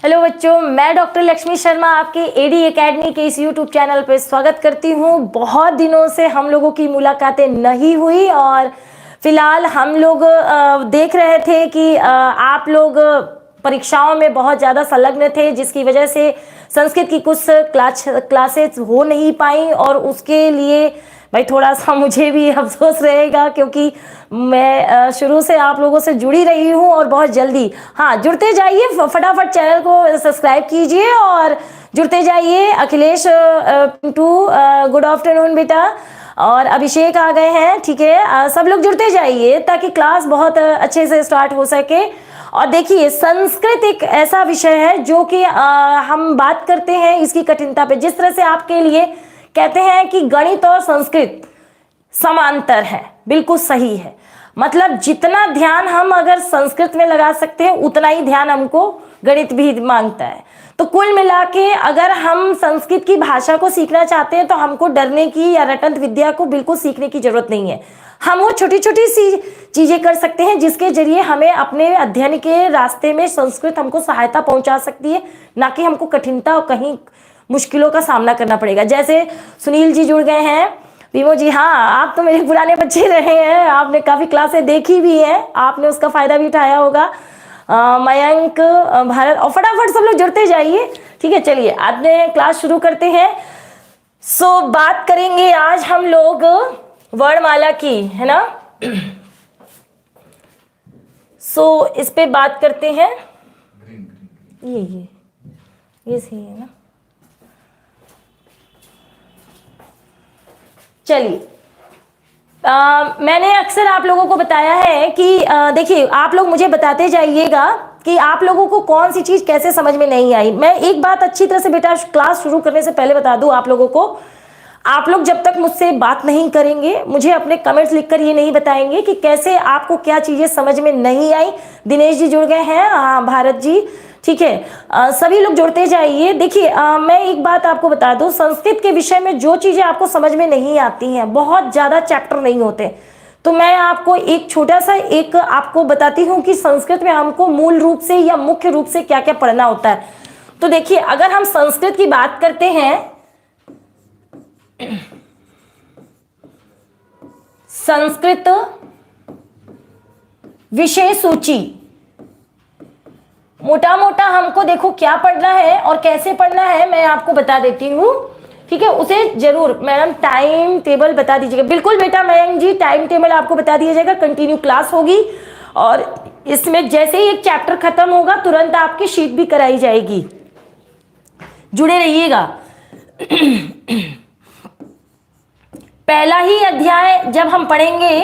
Hello बच्चों, मैं doctor Lakshmi Sharma आपके एडी एकेडमी के इस यूट्यूब चैनल पर स्वागत करती हूँ। बहुत दिनों से हम लोगों की मुलाकातें नहीं हुई और फिलहाल हम लोग देख रहे थे कि आप लोग परीक्षाओं में बहुत ज़्यादा संलग्न थे, जिसकी वजह से संस्कृत की कुछ क्लासेस हो नहीं पाई और उसके लिए भाई थोड़ा सा मुझे भी अफसोस रहेगा, क्योंकि मैं शुरू से आप लोगों से जुड़ी रही हूँ और बहुत जल्दी जुड़ते जाइए। फटाफट चैनल को सब्सक्राइब कीजिए और जुड़ते जाइए। अखिलेश टू गुड आफ्टरनून बेटा, और अभिषेक आ गए हैं, ठीक है। सब लोग जुड़ते जाइए ताकि क्लास बहुत अच्छे से स्टार्ट हो सके। और देखिए, संस्कृत एक ऐसा विषय है जो कि हम बात करते हैं इसकी कठिनता पे। जिस तरह से आपके लिए कहते हैं कि गणित और संस्कृत समांतर है, बिल्कुल सही है। मतलब जितना ध्यान हम अगर संस्कृत में लगा सकते हैं उतना ही ध्यान हमको गणित भी मांगता है। तो कुल मिला के अगर हम संस्कृत की भाषा को सीखना चाहते हैं तो हमको डरने की या रटंत विद्या को बिल्कुल सीखने की जरूरत नहीं है। हम वो छोटी छोटी सी चीजें कर सकते हैं जिसके जरिए हमें अपने अध्ययन के रास्ते में संस्कृत हमको सहायता पहुंचा सकती है, ना कि हमको कठिनता और कहीं मुश्किलों का सामना करना पड़ेगा। जैसे सुनील जी जुड़ गए हैं, विमो जी, हाँ आप तो मेरे पुराने बच्चे रहे हैं, आपने काफ़ी क्लासें देखी भी हैं, आपने उसका फ़ायदा भी उठाया होगा। मयंक, भारत, और फटाफट सब लोग जुड़ते जाइए, ठीक है। चलिए आज क्लास शुरू करते हैं। सो बात करेंगे आज हम लोग वर्णमाला की, है ना। सो इस पे बात करते हैं। ये सही है ना। चलिए, मैंने अक्सर आप लोगों को बताया है कि देखिए, आप लोग मुझे बताते जाइएगा कि आप लोगों को कौन सी चीज़ कैसे समझ में नहीं आई। मैं एक बात अच्छी तरह से बेटा क्लास शुरू करने से पहले बता दूं आप लोगों को, आप लोग जब तक मुझसे बात नहीं करेंगे, मुझे अपने कमेंट्स लिखकर ये नहीं बताएंगे कि कैसे आपको क्या चीज़ें समझ में नहीं आई। दिनेश जी जुड़ गए हैं, हाँ भारत जी, ठीक है। सभी लोग जुड़ते जाइए। देखिए, मैं एक बात आपको बता दूं, संस्कृत के विषय में जो चीज़ें आपको समझ में नहीं आती हैं, बहुत ज़्यादा चैप्टर नहीं होते, तो मैं आपको एक छोटा सा एक आपको बताती हूँ कि संस्कृत में हमको मूल रूप से या मुख्य रूप से क्या क्या पढ़ना होता है। तो देखिए, अगर हम संस्कृत की बात करते हैं, संस्कृत विषय सूची, मोटा मोटा हमको देखो क्या पढ़ना है और कैसे पढ़ना है मैं आपको बता देती हूँ, ठीक है। उसे जरूर मैडम टाइम टेबल बता दीजिएगा। बिल्कुल बेटा मयंक जी, टाइम टेबल आपको बता दिया जाएगा, कंटिन्यू क्लास होगी और इसमें जैसे ही एक चैप्टर खत्म होगा तुरंत आपकी शीट भी कराई जाएगी, जुड़े रहिएगा। पहला ही अध्याय जब हम पढ़ेंगे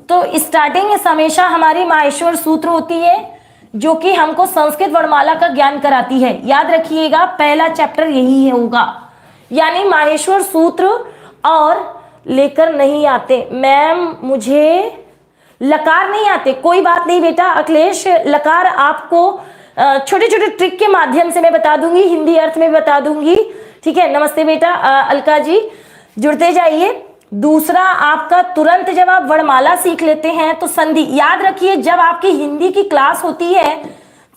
तो स्टार्टिंग हमेशा हमारी माहेश्वर सूत्र होती है जो कि हमको संस्कृत वर्णमाला का ज्ञान कराती है। याद रखिएगा, पहला चैप्टर यही होगा, यानी माहेश्वर सूत्र। और लेकर नहीं आते मैम, मुझे लकार नहीं आते, कोई बात नहीं बेटा अखिलेश, लकार आपको छोटे छोटे ट्रिक के माध्यम से मैं बता दूंगी, हिंदी अर्थ में बता दूंगी, ठीक है। नमस्ते बेटा अलका जी, जुड़ते जाइए। दूसरा, आपका तुरंत जब आप वर्णमाला सीख लेते हैं तो संधि याद रखिए। जब आपकी हिंदी की क्लास होती है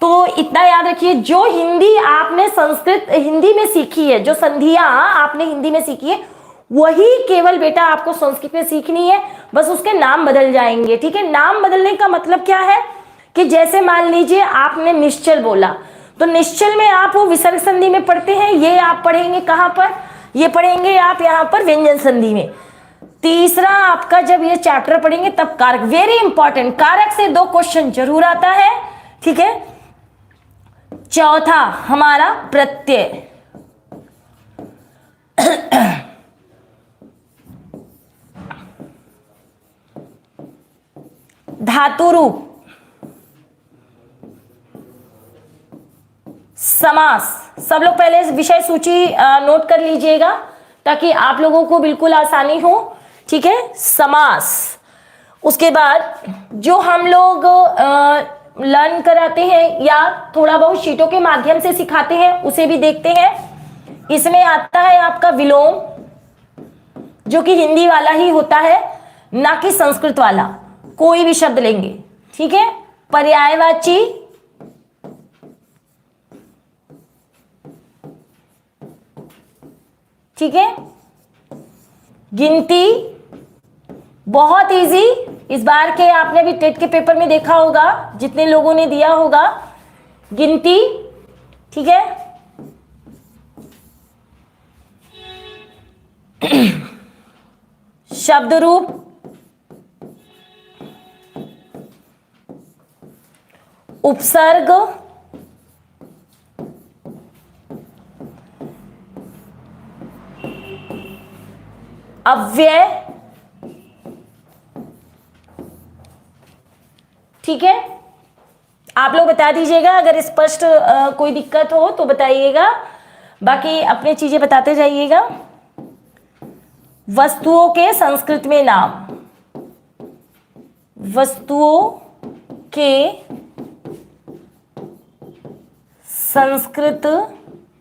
तो इतना याद रखिए, जो हिंदी आपने संस्कृत हिंदी में सीखी है, जो संधियां आपने हिंदी में सीखी है, वही केवल बेटा आपको संस्कृत में सीखनी है, बस उसके नाम बदल जाएंगे, ठीक है। नाम बदलने का मतलब क्या है कि जैसे मान लीजिए आपने निश्चल बोला, तो निश्चल में आप वो विसर्ग संधि में पढ़ते हैं, ये आप पढ़ेंगे कहां पर, ये पढ़ेंगे आप यहां पर व्यंजन संधि में। तीसरा, आपका जब ये चैप्टर पढ़ेंगे तब कारक, वेरी इंपॉर्टेंट, कारक से 2 क्वेश्चन जरूर आता है, ठीक है। चौथा हमारा प्रत्यय, धातु रूप, समास। सब लोग पहले विषय सूची नोट कर लीजिएगा ताकि आप लोगों को बिल्कुल आसानी हो, ठीक है। समास, उसके बाद जो हम लोग लर्न कराते हैं या थोड़ा बहुत शीटों के माध्यम से सिखाते हैं उसे भी देखते हैं। इसमें आता है आपका विलोम, जो कि हिंदी वाला ही होता है, ना कि संस्कृत वाला। कोई भी शब्द लेंगे, ठीक है। पर्यायवाची, ठीक है। गिनती बहुत इजी, इस बार के आपने भी टेट के पेपर में देखा होगा, जितने लोगों ने दिया होगा। गिनती, ठीक है। शब्द रूप, उपसर्ग, अव्यय, ठीक है। आप लोग बता दीजिएगा अगर स्पष्ट कोई दिक्कत हो तो बताइएगा, बाकी अपने चीजें बताते जाइएगा। वस्तुओं के संस्कृत में नाम, वस्तुओं के संस्कृत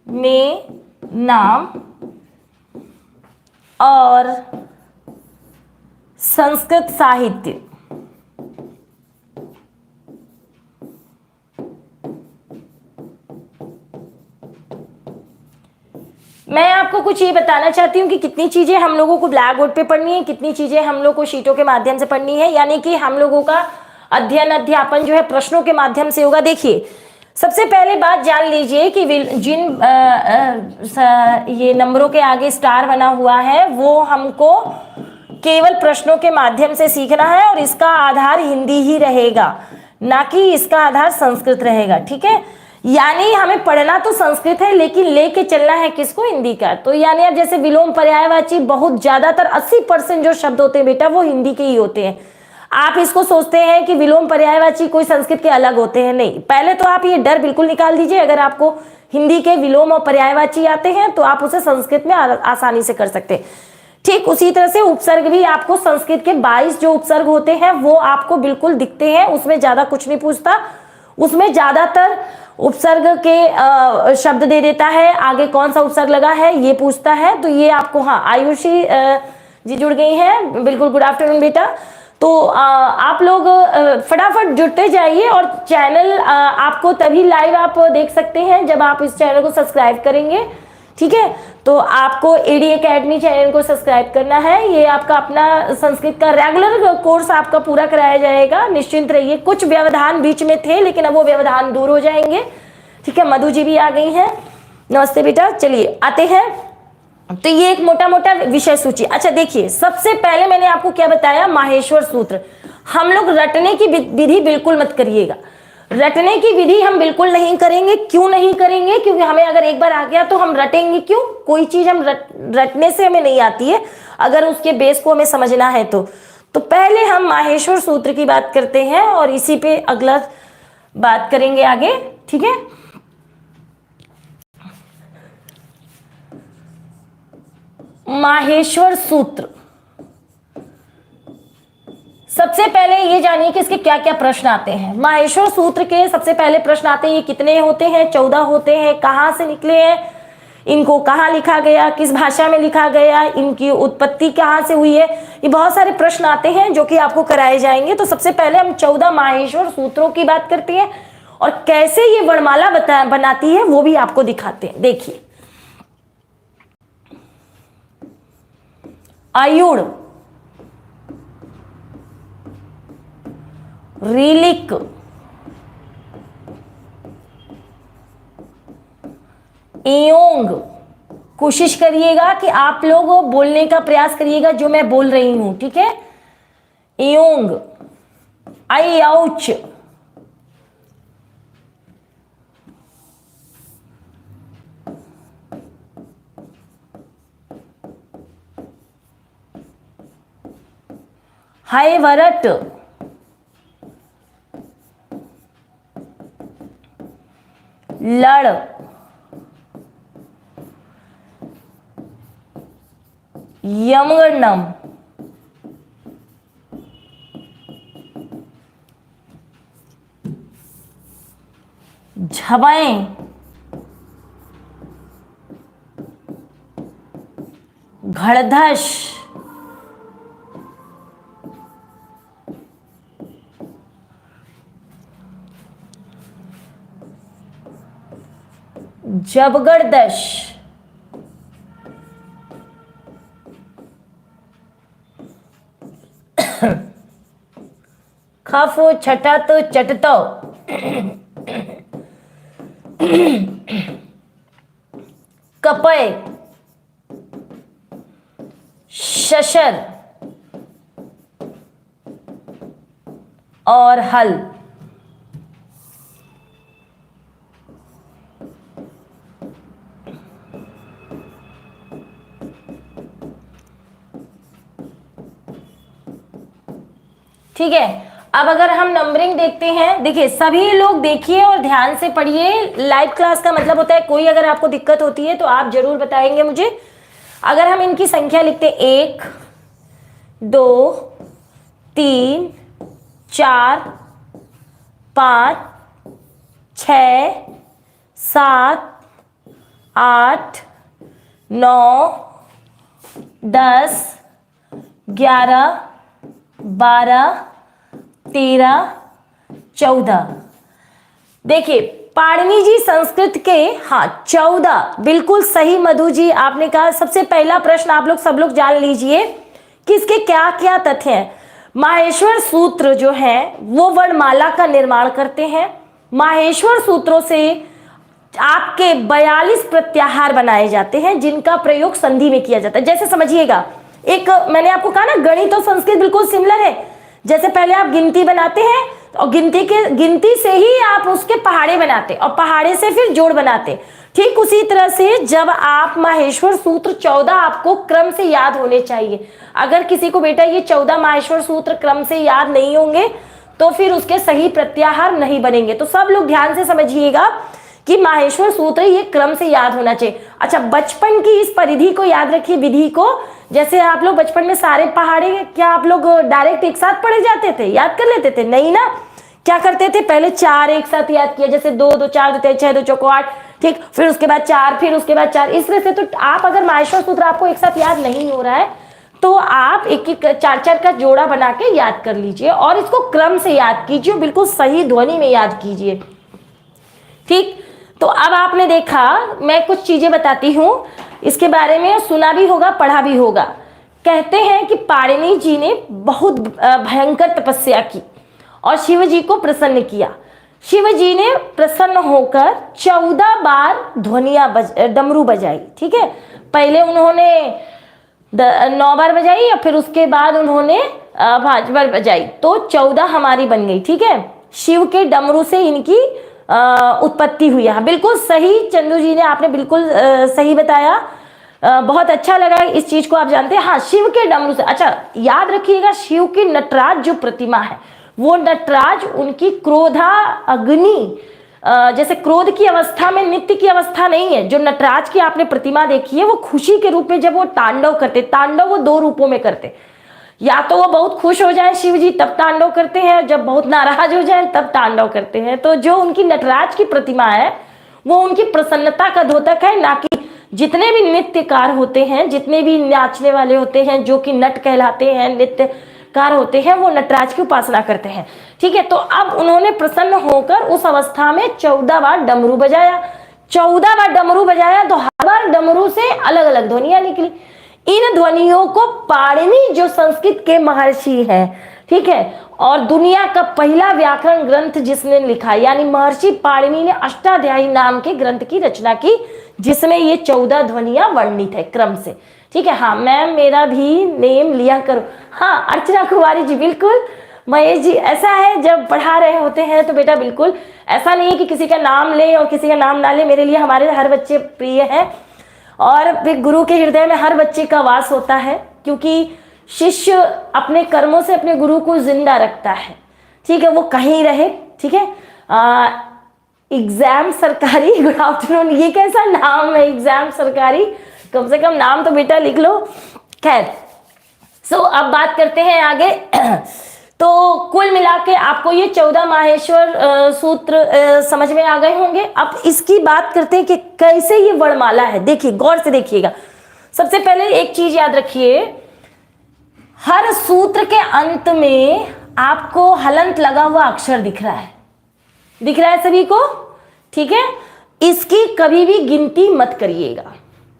में नाम और संस्कृत साहित्य। मैं आपको कुछ ये बताना चाहती हूँ कि कितनी चीजें हम लोगों को ब्लैक बोर्ड पे पढ़नी है, कितनी चीजें हम लोग को शीटों के माध्यम से पढ़नी है, यानी कि हम लोगों का अध्ययन अध्यापन जो है प्रश्नों के माध्यम से होगा। देखिए, सबसे पहले बात जान लीजिए कि जिन ये नंबरों के आगे स्टार बना हुआ है वो हमको केवल प्रश्नों के माध्यम से सीखना है और इसका आधार हिंदी ही रहेगा, ना कि इसका आधार संस्कृत रहेगा, ठीक है। यानी हमें पढ़ना तो संस्कृत है लेकिन लेके चलना है किसको, हिंदी का। तो यानी अब जैसे विलोम पर्यायवाची बहुत ज्यादातर 80% जो शब्द होते हैं बेटा वो हिंदी के ही होते हैं। आप इसको सोचते हैं कि विलोम पर्यायवाची कोई संस्कृत के अलग होते हैं, नहीं। पहले तो आप ये डर बिल्कुल निकाल दीजिए, अगर आपको हिंदी के विलोम और पर्यायवाची आते हैं तो आप उसे संस्कृत में आसानी से कर सकते हैं। ठीक उसी तरह से उपसर्ग भी आपको संस्कृत के 22 जो उपसर्ग होते हैं वो आपको बिल्कुल दिखते हैं, उसमें ज्यादा कुछ नहीं पूछता, उसमें ज्यादातर उपसर्ग के शब्द दे देता है, आगे कौन सा उपसर्ग लगा है ये पूछता है। तो ये आपको, हाँ आयुषी जी जुड़ गई हैं, बिल्कुल गुड आफ्टरनून बेटा। तो आप लोग फटाफट जुड़ते जाइए और चैनल आपको तभी लाइव आप देख सकते हैं जब आप इस चैनल को सब्सक्राइब करेंगे, ठीक है। तो आपको एडी एकेडमी चैनल को सब्सक्राइब करना है, ये आपका अपना संस्कृत का रेगुलर कोर्स आपका पूरा कराया जाएगा, निश्चिंत रहिए। कुछ व्यवधान बीच में थे लेकिन अब वो व्यवधान दूर हो जाएंगे, ठीक है। मधु जी भी आ गई हैं, नमस्ते बेटा। चलिए आते हैं, तो ये एक मोटा मोटा विषय सूची। अच्छा देखिए, सबसे पहले मैंने आपको क्या बताया, माहेश्वर सूत्र। हम लोग रटने की विधि बिल्कुल मत करिएगा, रटने की विधि हम बिल्कुल नहीं करेंगे। क्यों नहीं करेंगे, क्योंकि हमें अगर एक बार आ गया तो हम रटेंगे क्यों, कोई चीज हम रटने से हमें नहीं आती है, अगर उसके बेस को हमें समझना है तो पहले हम माहेश्वर सूत्र की बात करते हैं और इसी पे अगला बात करेंगे आगे, ठीक है। माहेश्वर सूत्र, सबसे पहले ये जानिए कि इसके क्या क्या प्रश्न आते हैं। माहेश्वर सूत्र के सबसे पहले प्रश्न आते हैं, ये कितने होते हैं, 14 होते हैं, कहां से निकले हैं, इनको कहां लिखा गया, किस भाषा में लिखा गया, इनकी उत्पत्ति कहां से हुई है, ये बहुत सारे प्रश्न आते हैं जो कि आपको कराए जाएंगे। तो सबसे पहले हम 14 माहेश्वर सूत्रों की बात करते हैं और कैसे ये वर्णमाला बनाती है वो भी आपको दिखाते हैं। देखिए, आयुड़, रीलिक, इयोंग। कोशिश करिएगा कि आप लोग बोलने का प्रयास करिएगा जो मैं बोल रही हूं, ठीक है। इयोंग, आउच, हाय वरट, लड़, यमगणम, झबाएं, घड़धश, जबगरदश, खफो छठत चटतो, कपय, शशर और हल। ठीक है, अब अगर हम नंबरिंग देखते हैं, देखिए सभी लोग देखिए और ध्यान से पढ़िए। लाइव क्लास का मतलब होता है कोई अगर आपको दिक्कत होती है तो आप जरूर बताएंगे मुझे। अगर हम इनकी संख्या लिखते 1 2 3 4 5 6 7 8 9 10 11 12 13 14। देखिए पाणिनि जी संस्कृत के, हाँ 14, बिल्कुल सही मधु जी आपने कहा। सबसे पहला प्रश्न आप लोग सब लोग जान लीजिए कि इसके क्या क्या तथ्य हैं। माहेश्वर सूत्र जो है वो वर्णमाला का निर्माण करते हैं। माहेश्वर सूत्रों से आपके 42 प्रत्याहार बनाए जाते हैं जिनका प्रयोग संधि में किया जाता है। जैसे समझिएगा, एक मैंने आपको कहा ना गणित और संस्कृत बिल्कुल सिमिलर है। जैसे पहले आप गिनती बनाते हैं और गिनती से ही आप उसके पहाड़े बनाते और पहाड़े से फिर जोड़ बनाते। ठीक उसी तरह से जब आप माहेश्वर सूत्र 14 आपको क्रम से याद होने चाहिए। अगर किसी को बेटा ये 14 माहेश्वर सूत्र क्रम से याद नहीं होंगे तो फिर उसके सही प्रत्याहार नहीं बनेंगे। तो सब लोग ध्यान से समझिएगा कि माहेश्वर सूत्र ये क्रम से याद होना चाहिए। अच्छा, बचपन की इस परिधि को याद रखिए, विधि को। जैसे आप लोग बचपन में सारे पहाड़े क्या आप लोग डायरेक्ट एक साथ पढ़े जाते थे, याद कर लेते थे? नहीं ना, क्या करते थे, पहले 4 एक साथ याद किया, जैसे 2 2 4 2 6 2 4 8, ठीक, फिर उसके बाद 4, फिर उसके बाद 4। इस तरह से तो आप अगर माहेश्वर सूत्र आपको एक साथ याद नहीं हो रहा है तो आप एक एक 4 का जोड़ा बना के याद कर लीजिए और इसको क्रम से याद कीजिए, बिल्कुल सही ध्वनि में याद कीजिए। ठीक, तो अब आपने देखा, मैं कुछ चीजें बताती हूं इसके बारे में, सुना भी होगा पढ़ा भी होगा। कहते हैं कि पाणिनि जी ने बहुत भयंकर तपस्या की और शिव जी को प्रसन्न किया। शिव जी ने प्रसन्न होकर 14 बार डमरू बजाई। ठीक है, पहले उन्होंने 9 बार बजाई और फिर उसके बाद उन्होंने 5 बार बजाई, तो 14 हमारी बन गई। ठीक है, शिव के डमरू से इनकी उत्पत्ति हुई है। बिल्कुल सही चंदू जी ने, आपने बिल्कुल सही बताया, बहुत अच्छा लगा इस चीज को आप जानते हैं। हाँ, शिव के डमरू से। अच्छा याद रखिएगा, शिव की नटराज जो प्रतिमा है वो नटराज उनकी क्रोधा अग्नि, जैसे क्रोध की अवस्था में नित्य की अवस्था नहीं है। जो नटराज की आपने प्रतिमा देखी है वो खुशी के रूप में जब वो तांडव करते, तांडव वो 2 रूपों में करते, या तो वो बहुत खुश हो जाए शिव जी तब तांडव करते हैं, जब बहुत नाराज हो जाए तब तांडव करते हैं। तो जो उनकी नटराज की प्रतिमा है वो उनकी प्रसन्नता का द्योतक है, ना कि जितने भी नृत्यकार होते हैं, जितने भी नाचने वाले होते हैं जो कि नट कहलाते हैं, नृत्यकार होते हैं, वो नटराज की उपासना करते हैं। ठीक है, तो अब उन्होंने प्रसन्न होकर उस अवस्था में 14 बार डमरू बजाया। 14 बार डमरू बजाया तो हर बार डमरू से अलग अलग ध्वनियां निकली। इन ध्वनियों को पाणिनि जो संस्कृत के महर्षि हैं, ठीक है, और दुनिया का पहला व्याकरण ग्रंथ जिसने लिखा, यानी महर्षि पाणिनि ने अष्टाध्यायी नाम के ग्रंथ की रचना की जिसमें ये 14 ध्वनियां वर्णित है क्रम से। ठीक है, हाँ मैम मेरा भी नेम लिया करो। हाँ अर्चना कुमारी जी, बिल्कुल महेश जी, ऐसा है जब पढ़ा रहे होते हैं तो बेटा बिल्कुल ऐसा नहीं है कि किसी का नाम ले और किसी का नाम ना ले। मेरे लिए हमारे हर बच्चे प्रिय हैं और गुरु के हृदय में हर बच्चे का वास होता है, क्योंकि शिष्य अपने कर्मों से अपने गुरु को जिंदा रखता है। ठीक है, वो कहीं रहे। ठीक है, एग्जाम सरकारी, गुड आफ्टरनून, ये कैसा नाम है एग्जाम सरकारी, कम से कम नाम तो बेटा लिख लो। खैर, अब बात करते हैं आगे। तो कुल मिला के आपको ये 14 माहेश्वर सूत्र समझ में आ गए होंगे। अब इसकी बात करते हैं कि कैसे ये वर्णमाला है। देखिए गौर से देखिएगा, सबसे पहले एक चीज याद रखिए, हर सूत्र के अंत में आपको हलंत लगा हुआ अक्षर दिख रहा है, दिख रहा है सभी को? ठीक है, इसकी कभी भी गिनती मत करिएगा,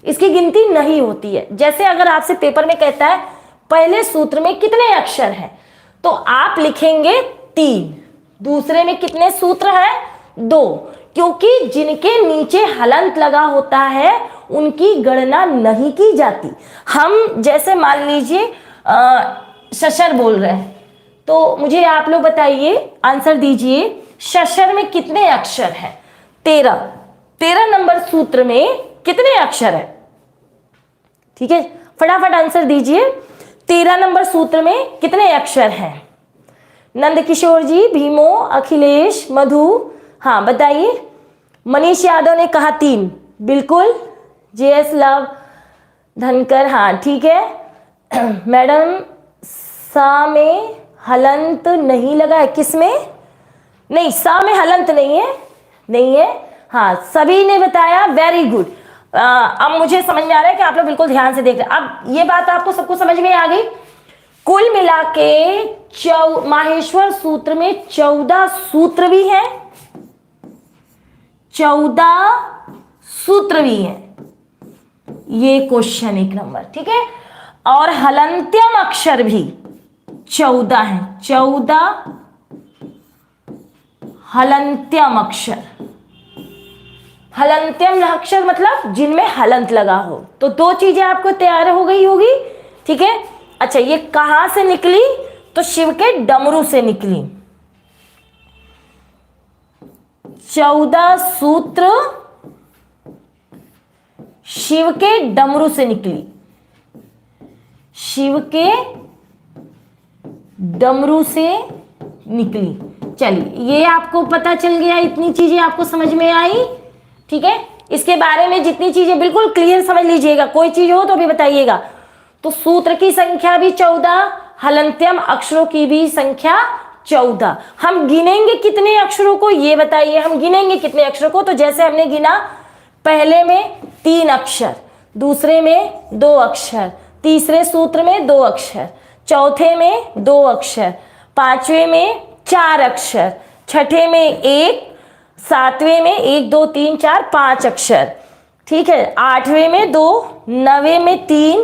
इसकी गिनती नहीं होती है। जैसे अगर आपसे पेपर में कहता है पहले सूत्र में कितने अक्षर हैं, तो आप लिखेंगे 3। दूसरे में कितने सूत्र हैं? 2, क्योंकि जिनके नीचे हलंत लगा होता है उनकी गणना नहीं की जाती। हम जैसे मान लीजिए शशर बोल रहे हैं, तो मुझे आप लोग बताइए, आंसर दीजिए, शशर में कितने अक्षर हैं? 13। 13 नंबर सूत्र में कितने अक्षर है? ठीक है, फटाफट आंसर दीजिए। 13 नंबर सूत्र में कितने अक्षर हैं? नंदकिशोर जी, भीमो, अखिलेश, मधु, हाँ बताइए। मनीष यादव ने कहा 3, बिल्कुल। जेएस लव धनकर, हाँ ठीक है। मैडम, सा में हलंत नहीं लगा है, किसमें? नहीं, सा में हलंत नहीं है, नहीं है। हाँ, सभी ने बताया, वेरी गुड। अब मुझे समझ में आ रहा है कि आप लोग बिल्कुल ध्यान से देख रहे हैं। अब ये बात आपको सबको समझ में आ गई। कुल मिला के माहेश्वर सूत्र में 14 सूत्र भी हैं, 14 सूत्र भी हैं। ये क्वेश्चन 1 नंबर, ठीक है। और हलंत्यम अक्षर भी 14 हैं, 14 हलंत्यम अक्षर। हलंत्यम अक्षर मतलब जिनमें हलंत लगा हो। तो 2 चीजें आपको तैयार हो गई होगी, ठीक है। अच्छा, ये कहां से निकली? तो शिव के डमरू से निकली। 14 सूत्र शिव के डमरू से निकली, शिव के डमरू से निकली। चलिए, ये आपको पता चल गया, इतनी चीजें आपको समझ में आई, ठीक है। इसके बारे में जितनी चीजें बिल्कुल क्लियर समझ लीजिएगा, कोई चीज हो तो भी बताइएगा। तो सूत्र की संख्या भी 14, हलंत्यम अक्षरों की भी संख्या 14। हम गिनेंगे कितने अक्षरों को, ये बताइए, हम गिनेंगे कितने अक्षरों को? तो जैसे हमने गिना, पहले में 3 अक्षर, दूसरे में 2 अक्षर, तीसरे सूत्र में 2 अक्षर, चौथे में 2 अक्षर, पांचवें में 4 अक्षर, छठे में 1, सातवें में 1 2 3 4 5 अक्षर, ठीक है। आठवें में 2, नवें में 3,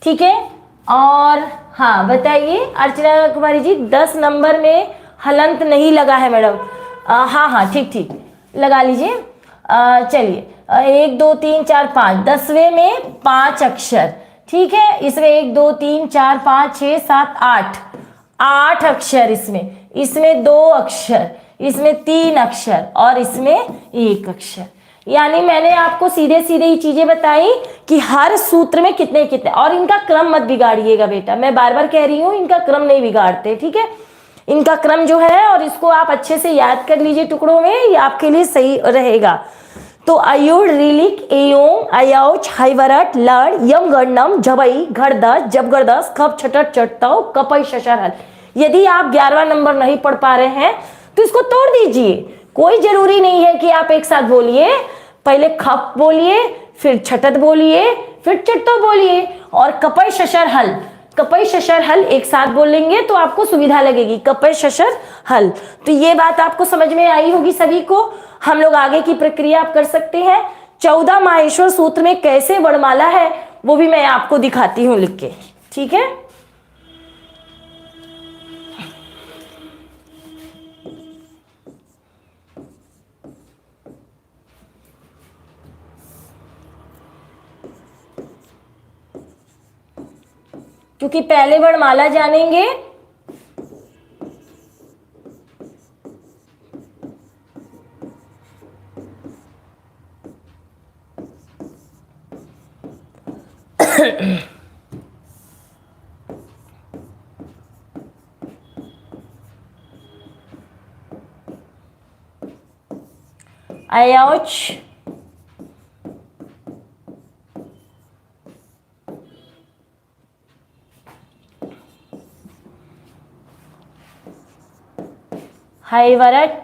ठीक है। और हाँ बताइए अर्चना कुमारी जी, 10 नंबर में हलंत नहीं लगा है मैडम? हाँ हाँ, ठीक ठीक, लगा लीजिए। चलिए, 1 2 3 4 5, 10वें में 5 अक्षर, ठीक है। इसमें 1 2 3 4 5 6 7 8, 8 अक्षर इसमें 2 अक्षर, इसमें 3 अक्षर और इसमें 1 अक्षर। यानी मैंने आपको सीधे सीधे ही चीजें बताई कि हर सूत्र में कितने कितने, और इनका क्रम मत बिगाड़िएगा बेटा, मैं बार बार कह रही हूं, इनका क्रम नहीं बिगाड़ते, ठीक है। इनका क्रम जो है, और इसको आप अच्छे से याद कर लीजिए टुकड़ों में, ये आपके लिए सही रहेगा। तो अयुड़, रिलिक, एयोंग, अयाउच, हाइवरट, लड़, यम गणनम, झबई, घड़दस, जबगरदस, खप, छटट, चटताव, कपई, शशरहल। यदि आप 11वां नंबर नहीं पढ़ पा रहे हैं तो इसको तोड़ दीजिए, कोई जरूरी नहीं है कि आप एक साथ बोलिए। पहले खप बोलिए, फिर छटत बोलिए, फिर चट्टो बोलिए, और कपई शशर हल, कपई शशर हल एक साथ बोलेंगे तो आपको सुविधा लगेगी, कपई शशर हल। तो ये बात आपको समझ में आई होगी सभी को। हम लोग आगे की प्रक्रिया आप कर सकते हैं। 14 माहेश्वर सूत्र में कैसे वर्णमाला है वो भी मैं आपको दिखाती हूं लिख के, ठीक है। क्योंकि पहले वर्णमाला जानेंगे अयाउच, हाइवरट,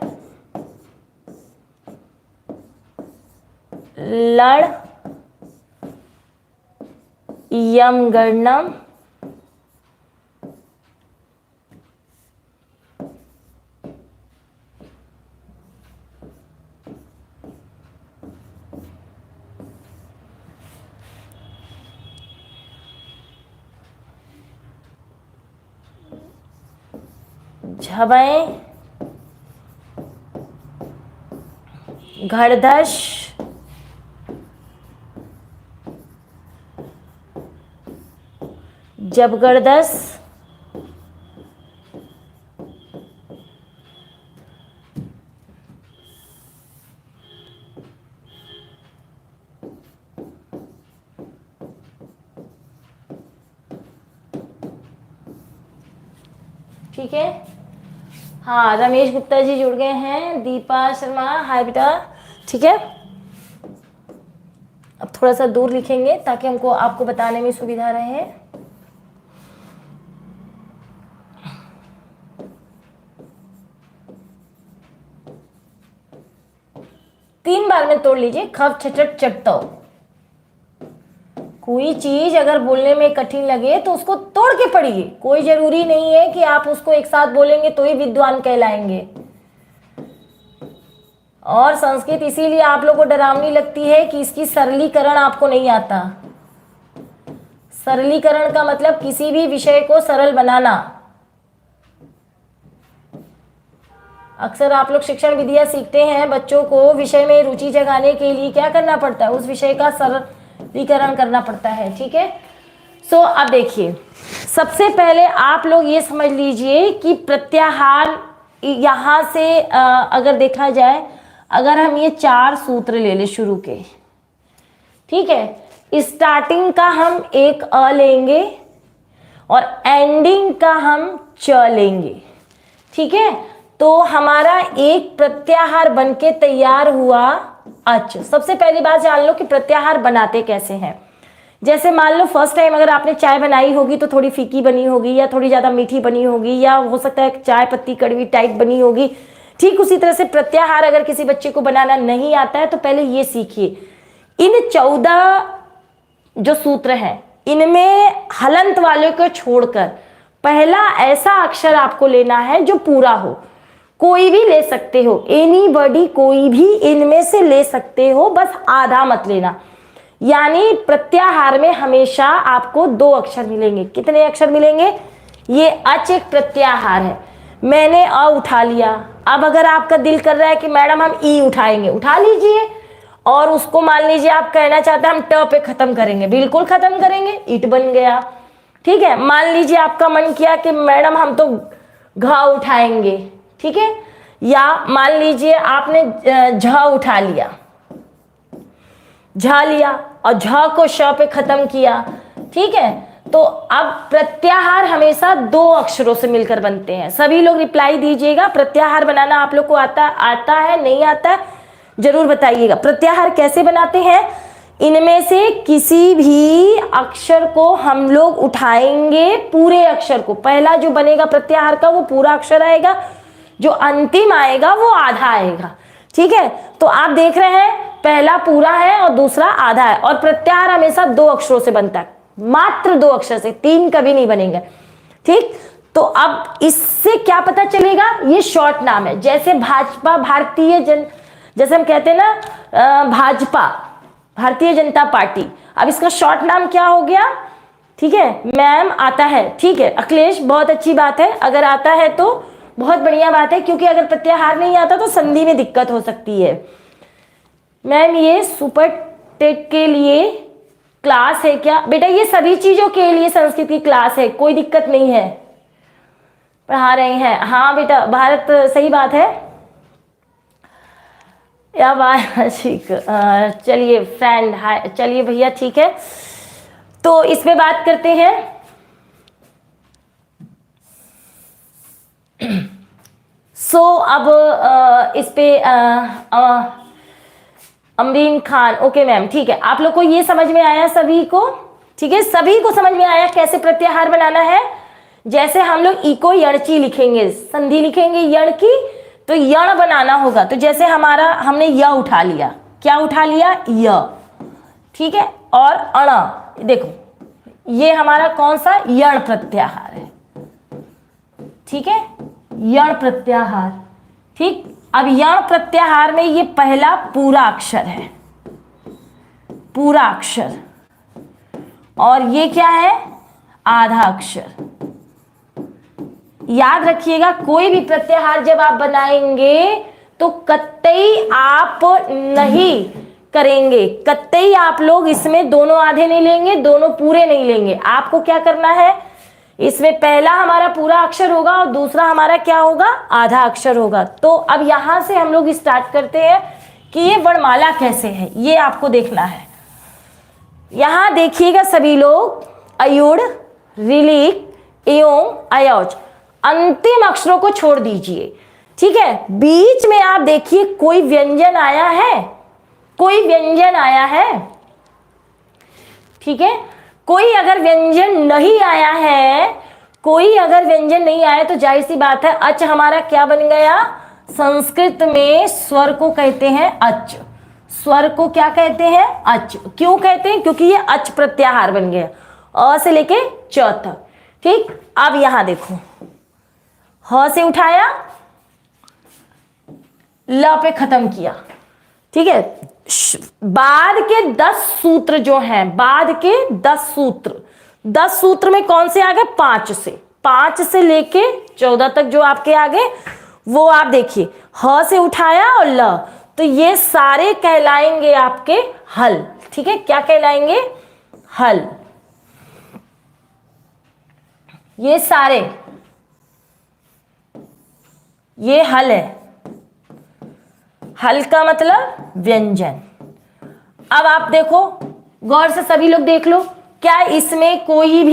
लड़, यम गणनम, झबें, घड़धश, जबरदस्त, ठीक है। हाँ, रमेश गुप्ता जी जुड़ गए हैं, दीपा शर्मा, हाय बेटा, ठीक है। अब थोड़ा सा दूर लिखेंगे ताकि हमको आपको बताने में सुविधा रहे। तीन बार में तोड़ लीजिए, खब छटट चटतो। कोई चीज अगर बोलने में कठिन लगे तो उसको तोड़ के पढ़िए। कोई जरूरी नहीं है कि आप उसको एक साथ बोलेंगे तो ही विद्वान कहलाएंगे। और संस्कृत इसीलिए आप लोगों को डरावनी लगती है कि इसकी सरलीकरण आपको नहीं आता। सरलीकरण का मतलब किसी भी विषय को सरल बनाना। अक्सर आप लोग शिक्षण विधियां सीखते हैं, बच्चों को विषय में रुचि जगाने के लिए क्या करना पड़ता है, उस विषय का सरलीकरण करना पड़ता है, ठीक है। सो अब देखिए, सबसे पहले आप लोग ये समझ लीजिए कि प्रत्याहार यहां से अगर देखा जाए, अगर हम ये 4 सूत्र ले ले शुरू के, ठीक है, स्टार्टिंग का हम एक अ लेंगे और एंडिंग का हम च लेंगे, ठीक है। तो हमारा एक प्रत्याहार बनके तैयार हुआ अच। सबसे पहली बात जान लो कि प्रत्याहार बनाते कैसे हैं। जैसे मान लो फर्स्ट टाइम अगर आपने चाय बनाई होगी तो थोड़ी फीकी बनी होगी या थोड़ी ज्यादा मीठी बनी होगी या हो सकता है चाय पत्ती कड़वी टाइप बनी होगी। ठीक उसी तरह से प्रत्याहार अगर किसी बच्चे को बनाना नहीं आता है तो पहले ये सीखिए। इन 14 जो सूत्र हैं इनमें हलंत वाले को छोड़कर पहला ऐसा अक्षर आपको लेना है जो पूरा हो। कोई भी ले सकते हो, एनीबॉडी, कोई भी इनमें से ले सकते हो, बस आधा मत लेना। यानी प्रत्याहार में हमेशा आपको 2 अक्षर मिलेंगे। कितने अक्षर मिलेंगे? ये अच एक प्रत्याहार है। मैंने अ उठा लिया, अब अगर आपका दिल कर रहा है कि मैडम हम ई उठाएंगे, उठा लीजिए। और उसको मान लीजिए आप कहना चाहते हैं हम ट पे खत्म करेंगे, बिल्कुल खत्म करेंगे, ईट बन गया, ठीक है। मान लीजिए आपका मन किया कि मैडम हम तो घ उठाएंगे, ठीक है। या मान लीजिए आपने झ उठा लिया, झ लिया और झ को श पे खत्म किया, ठीक है। तो अब प्रत्याहार हमेशा 2 अक्षरों से मिलकर बनते हैं। सभी लोग रिप्लाई दीजिएगा, प्रत्याहार बनाना आप लोग को आता है नहीं आता है जरूर बताइएगा। प्रत्याहार कैसे बनाते हैं? इनमें से किसी भी अक्षर को हम लोग उठाएंगे, पूरे अक्षर को। पहला जो बनेगा प्रत्याहार का वो पूरा अक्षर आएगा, जो अंतिम आएगा वो आधा आएगा, ठीक है। तो आप देख रहे हैं पहला पूरा है और दूसरा आधा है। और प्रत्याहार हमेशा 2 अक्षरों से बनता है, मात्र 2 अक्षर से, 3 कभी नहीं बनेंगे, ठीक। तो अब इससे क्या पता चलेगा? ये शॉर्ट नाम है। जैसे भाजपा, जैसे हम कहते हैं ना भाजपा, भारतीय जनता पार्टी, अब इसका शॉर्ट नाम क्या हो गया? ठीक है, मैम आता है, ठीक है। अखिलेश, बहुत अच्छी बात है, अगर आता है तो बहुत बढ़िया बात है, क्योंकि अगर प्रत्याहार नहीं आता तो संधि में दिक्कत हो सकती है। मैम ये सुपर टेट के लिए क्लास है क्या? बेटा ये सभी चीजों के लिए संस्कृत की क्लास है, कोई दिक्कत नहीं है, पढ़ा रहे हैं। हाँ बेटा, भारत, सही बात है या बात, ठीक। चलिए फ्रेंड, हाय, चलिए भैया, ठीक है। तो इस पे बात करते हैं। अब इस पे अमरीन खान, ओके मैम, ठीक है। आप लोग को ये समझ में आया सभी को? ठीक है, सभी को समझ में आया कैसे प्रत्याहार बनाना है। जैसे हम लोग ई को यणची लिखेंगे, संधि लिखेंगे यण की, तो यण बनाना होगा। तो जैसे हमने य उठा लिया, क्या उठा लिया? य, ठीक है। और अण, देखो ये हमारा कौन सा? यण प्रत्याहार है, ठीक है, यण प्रत्याहार, ठीक। अब यण प्रत्याहार में ये पहला पूरा अक्षर है, पूरा अक्षर, और ये क्या है? आधा अक्षर। याद रखिएगा, कोई भी प्रत्याहार जब आप बनाएंगे तो कतई आप नहीं करेंगे, कतई आप लोग इसमें दोनों आधे नहीं लेंगे, दोनों पूरे नहीं लेंगे। आपको क्या करना है, इसमें पहला हमारा पूरा अक्षर होगा और दूसरा हमारा क्या होगा, आधा अक्षर होगा। तो अब यहां से हम लोग स्टार्ट करते हैं कि ये वर्णमाला कैसे है, ये आपको देखना है। यहां देखिएगा सभी लोग, अयुड़, ऋलिक, एओं, अयौज, अंतिम अक्षरों को छोड़ दीजिए, ठीक है। बीच में आप देखिए कोई व्यंजन आया है, कोई व्यंजन आया है, ठीक है। कोई अगर व्यंजन नहीं आया है, कोई अगर व्यंजन नहीं आया तो जाहिर सी बात है अच हमारा क्या बन गया, संस्कृत में स्वर को कहते हैं अच, स्वर को क्या कहते हैं, अच। क्यों कहते हैं, क्योंकि ये अच प्रत्याहार बन गया, अ से लेके च तक, ठीक। अब यहां देखो, ह से उठाया, ल पे खत्म किया, ठीक है। बाद के 10 सूत्र जो हैं, बाद के 10 सूत्र, 10 सूत्र में कौन से आ गए, 5 से लेके 14 तक जो आपके आगे, वो आप देखिए, ह से उठाया और ल, तो ये सारे कहलाएंगे आपके हल, ठीक है। क्या कहलाएंगे, हल। ये सारे, ये हल है, हल का मतलब व्यंजन। अब आप देखो, गौर से सभी लोग देख लो, क्या इसमें कोई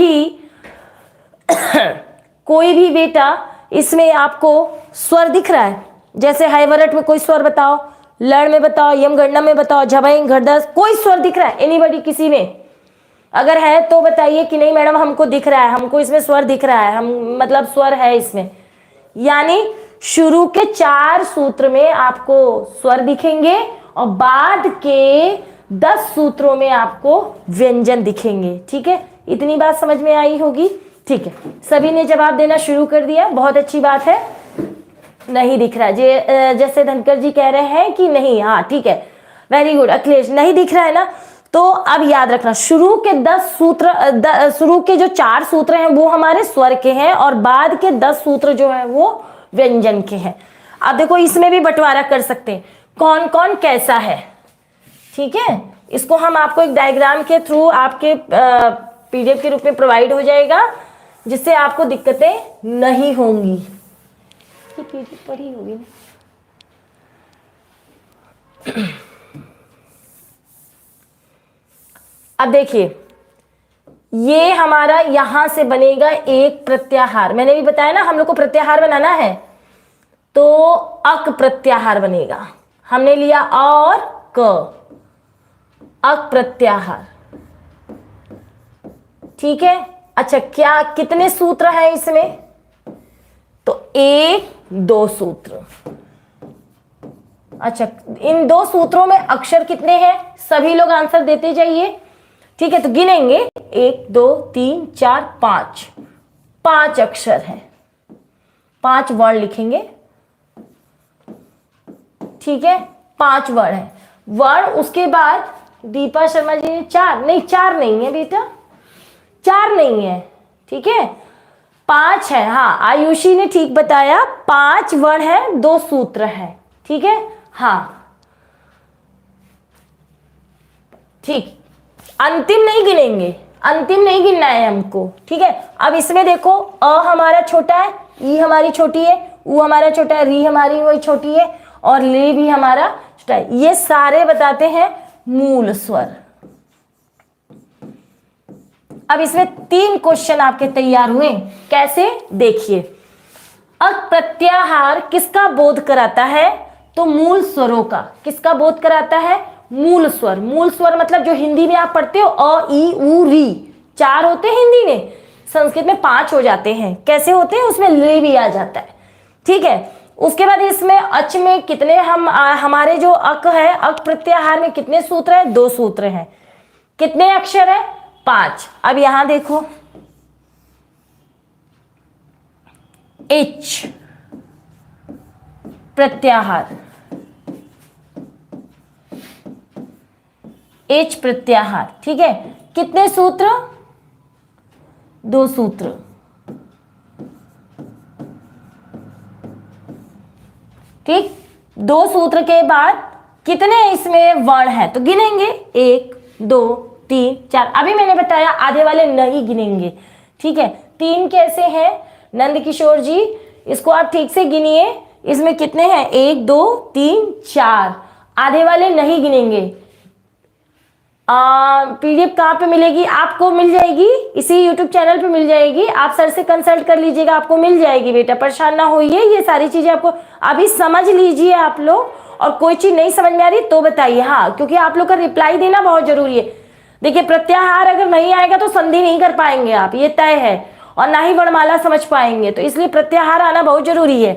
भी बेटा इसमें आपको स्वर दिख रहा है, जैसे हैवरट में कोई स्वर बताओ, लड़ में बताओ, यमगणना में बताओ, झबई घरदस, कोई स्वर दिख रहा है, एनीबॉडी, किसी में अगर है तो बताइए कि नहीं मैडम हमको दिख रहा है, हमको इसमें स्वर दिख रहा है, हम मतलब स्वर है इसमें। यानी शुरू के 4 सूत्र में आपको स्वर दिखेंगे और बाद के 10 सूत्रों में आपको व्यंजन दिखेंगे, ठीक है। इतनी बात समझ में आई होगी, ठीक है। सभी ने जवाब देना शुरू कर दिया, बहुत अच्छी बात है। नहीं दिख रहा है, जैसे धनकर जी कह रहे हैं कि नहीं, हाँ ठीक है, वेरी गुड। अखिलेश, नहीं दिख रहा है ना, तो अब याद रखना, शुरू के 10 सूत्र, शुरू के जो 4 सूत्र हैं वो हमारे स्वर के हैं और बाद के 10 सूत्र जो है वो व्यंजन के हैं। अब देखो इसमें भी बंटवारा कर सकते हैं, कौन कौन कैसा है, ठीक है। इसको हम आपको एक डायग्राम के थ्रू आपके पीडीएफ के रूप में प्रोवाइड हो जाएगा, जिससे आपको दिक्कतें नहीं होंगी। ये पीडीएफ पढ़ी होगी ना। अब देखिए, ये हमारा यहां से बनेगा एक प्रत्याहार। मैंने भी बताया ना हम लोग को प्रत्याहार बनाना है, तो अक प्रत्याहार बनेगा। हमने लिया और क, अक प्रत्याहार, ठीक है। अच्छा, क्या कितने सूत्र हैं इसमें, तो 1 2 सूत्र। अच्छा, इन 2 सूत्रों में अक्षर कितने हैं, सभी लोग आंसर देते जाइए, ठीक है। तो गिनेंगे 1 2 3 4 5, 5 अक्षर हैं, 5 वर्ड लिखेंगे, ठीक है। 5 वर्ड है, वर्ड। उसके बाद दीपा शर्मा जी ने 4 नहीं है बेटा, 4 नहीं है, ठीक है, 5 है। हाँ, आयुषी ने ठीक बताया, 5 वर्ड है, 2 सूत्र है, ठीक है। हाँ ठीक, अंतिम नहीं गिनेंगे, अंतिम नहीं गिनना है हमको, ठीक है। अब इसमें देखो, अ हमारा छोटा है, ई हमारी छोटी है, उ हमारा छोटा है, री हमारी वही छोटी है और ले भी हमारा छोटा है। ये सारे बताते हैं मूल स्वर। अब इसमें 3 क्वेश्चन आपके तैयार हुए, कैसे देखिए। अक प्रत्याहार किसका बोध कराता है, तो मूल स्वरों का। किसका बोध कराता है, मूल स्वर। मूल स्वर मतलब जो हिंदी में आप पढ़ते हो, अ ई उ री, 4 होते हैं हिंदी में, संस्कृत में 5 हो जाते हैं। कैसे होते हैं, उसमें ले भी आ जाता है, ठीक है। उसके बाद इसमें अच में कितने हमारे जो अक है, अक प्रत्याहार में कितने सूत्र है, 2 सूत्र हैं। कितने अक्षर है, 5। अब यहां देखो, एच प्रत्याहार, एच प्रत्याहार, ठीक है। कितने सूत्र, 2 सूत्र, ठीक, 2 सूत्र के बाद कितने इसमें वर्ण है तो गिनेंगे 1 2 3 4। अभी मैंने बताया आधे वाले नहीं गिनेंगे, ठीक है। 3 कैसे हैं नंद किशोर जी, इसको आप ठीक से गिनिए, इसमें कितने हैं 1 2 3 4, आधे वाले नहीं गिनेंगे। पीडीएफ कहाँ पे मिलेगी आपको? मिल जाएगी इसी यूट्यूब चैनल पे मिल जाएगी, आप सर से कंसल्ट कर लीजिएगा, आपको मिल जाएगी बेटा, परेशान ना होइए। ये सारी चीजें आपको अभी समझ लीजिए आप लोग, और कोई चीज नहीं समझ में आ रही तो बताइए, हाँ, क्योंकि आप लोग का रिप्लाई देना बहुत जरूरी है। देखिए प्रत्याहार अगर नहीं आएगा तो संधि नहीं कर पाएंगे आप, ये तय है, और ना ही वर्णमाला समझ पाएंगे, तो इसलिए प्रत्याहार आना बहुत जरूरी है।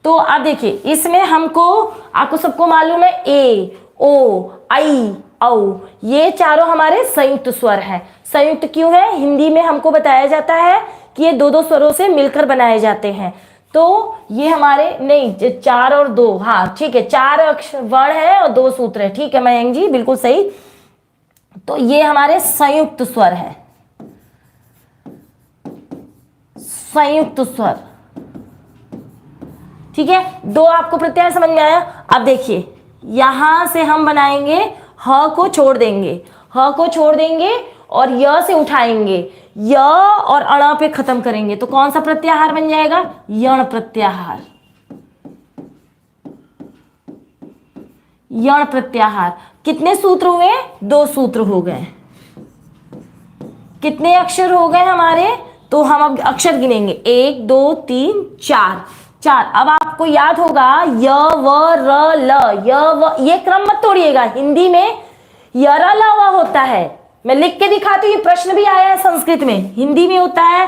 तो आप देखिए इसमें हमको, आपको सबको मालूम है ए ओ आई औ, ये चारों हमारे संयुक्त स्वर है। संयुक्त क्यों है? हिंदी में हमको बताया जाता है कि ये 2 स्वरों से मिलकर बनाए जाते हैं। तो ये हमारे नहीं 4 और 2, हाँ ठीक है, 4 अक्षर वर्ण है और 2 सूत्र है, ठीक है मयंक जी बिल्कुल सही। तो ये हमारे संयुक्त स्वर है, संयुक्त स्वर, ठीक है। 2 आपको प्रत्याहार समझ में आया। अब देखिए यहां से हम बनाएंगे, ह को छोड़ देंगे, ह को छोड़ देंगे और य से उठाएंगे, य और अण पे खत्म करेंगे, तो कौन सा प्रत्याहार बन जाएगा? यण प्रत्याहार। यण प्रत्याहार। कितने सूत्र हुए? 2 सूत्र हो गए। कितने अक्षर हो गए हमारे? तो हम अब अक्षर गिनेंगे 1 2 3 4 4। अब आपको याद होगा य व र ल, य व, ये क्रम मत तोड़िएगा, हिंदी में य र ल व होता है। मैं लिख के दिखाती हूँ, ये प्रश्न भी आया है संस्कृत में, हिंदी में होता है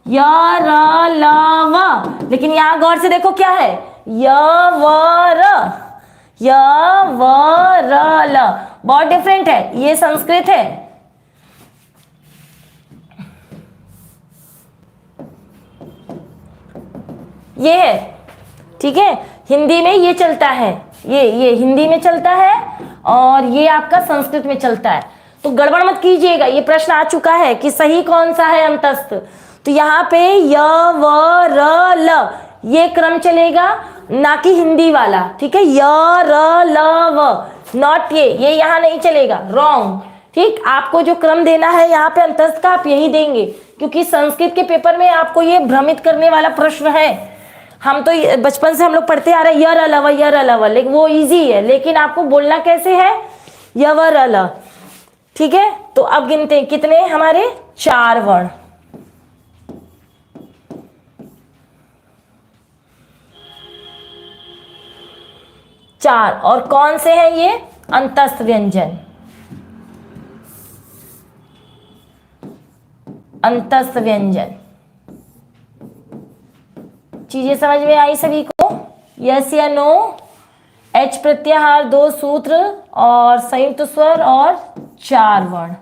य र ल व, लेकिन यहां गौर से देखो क्या है, य व र, य व र ल, बहुत डिफरेंट है, ये संस्कृत है। ये है, ठीक है, हिंदी में ये चलता है, ये हिंदी में चलता है और ये आपका संस्कृत में चलता है। तो गड़बड़ मत कीजिएगा, ये प्रश्न आ चुका है कि सही कौन सा है अंतस्थ। तो यहाँ पे य व र ल ये क्रम चलेगा, ना कि हिंदी वाला, ठीक है, य र ल व, नॉट ये यहाँ नहीं चलेगा, रॉन्ग। ठीक, आपको जो क्रम देना है यहाँ पे अंतस्थ का आप यही देंगे, क्योंकि संस्कृत के पेपर में आपको ये भ्रमित करने वाला प्रश्न है। हम तो बचपन से हम लोग पढ़ते आ रहे हैं यर अलव यर अलव, लेकिन वो इजी है, लेकिन आपको बोलना कैसे है? यवर अल, ठीक है। तो अब गिनते हैं कितने हमारे 4 वर्ण, 4, और कौन से हैं ये? अंतस्थ व्यंजन, अंतस्थ व्यंजन। चीजें समझ में आई सभी को? यस या नो? एच प्रत्याहार 2 सूत्र और संयुक्त स्वर और 4 वर्ण,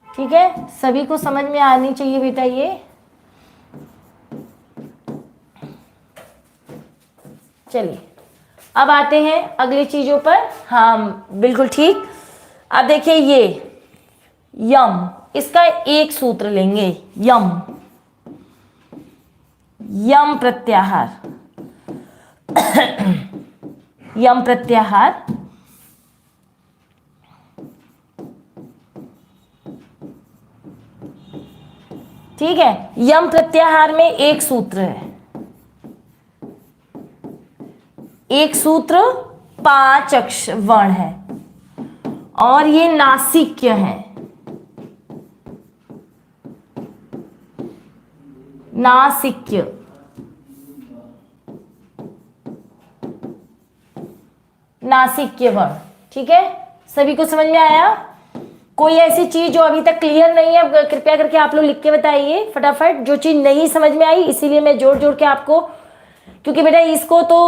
ठीक है, सभी को समझ में आनी चाहिए बेटा ये। चलिए अब आते हैं अगली चीजों पर। हाँ बिल्कुल ठीक। अब देखिए ये यम, इसका एक सूत्र लेंगे, यम, यम प्रत्याहार। यम प्रत्याहार, ठीक है। यम प्रत्याहार में एक सूत्र है, एक सूत्र 5 अक्षर वर्ण है और ये नासिक्य है, नासिक्य, नासिक्य वर्ण, ठीक है। सभी को समझ में आया? कोई ऐसी चीज जो अभी तक क्लियर नहीं है कृपया करके आप लोग लिख के बताइए फटाफट, जो चीज नहीं समझ में आई, इसीलिए मैं जोड़ जोड़ के आपको, क्योंकि बेटा इसको तो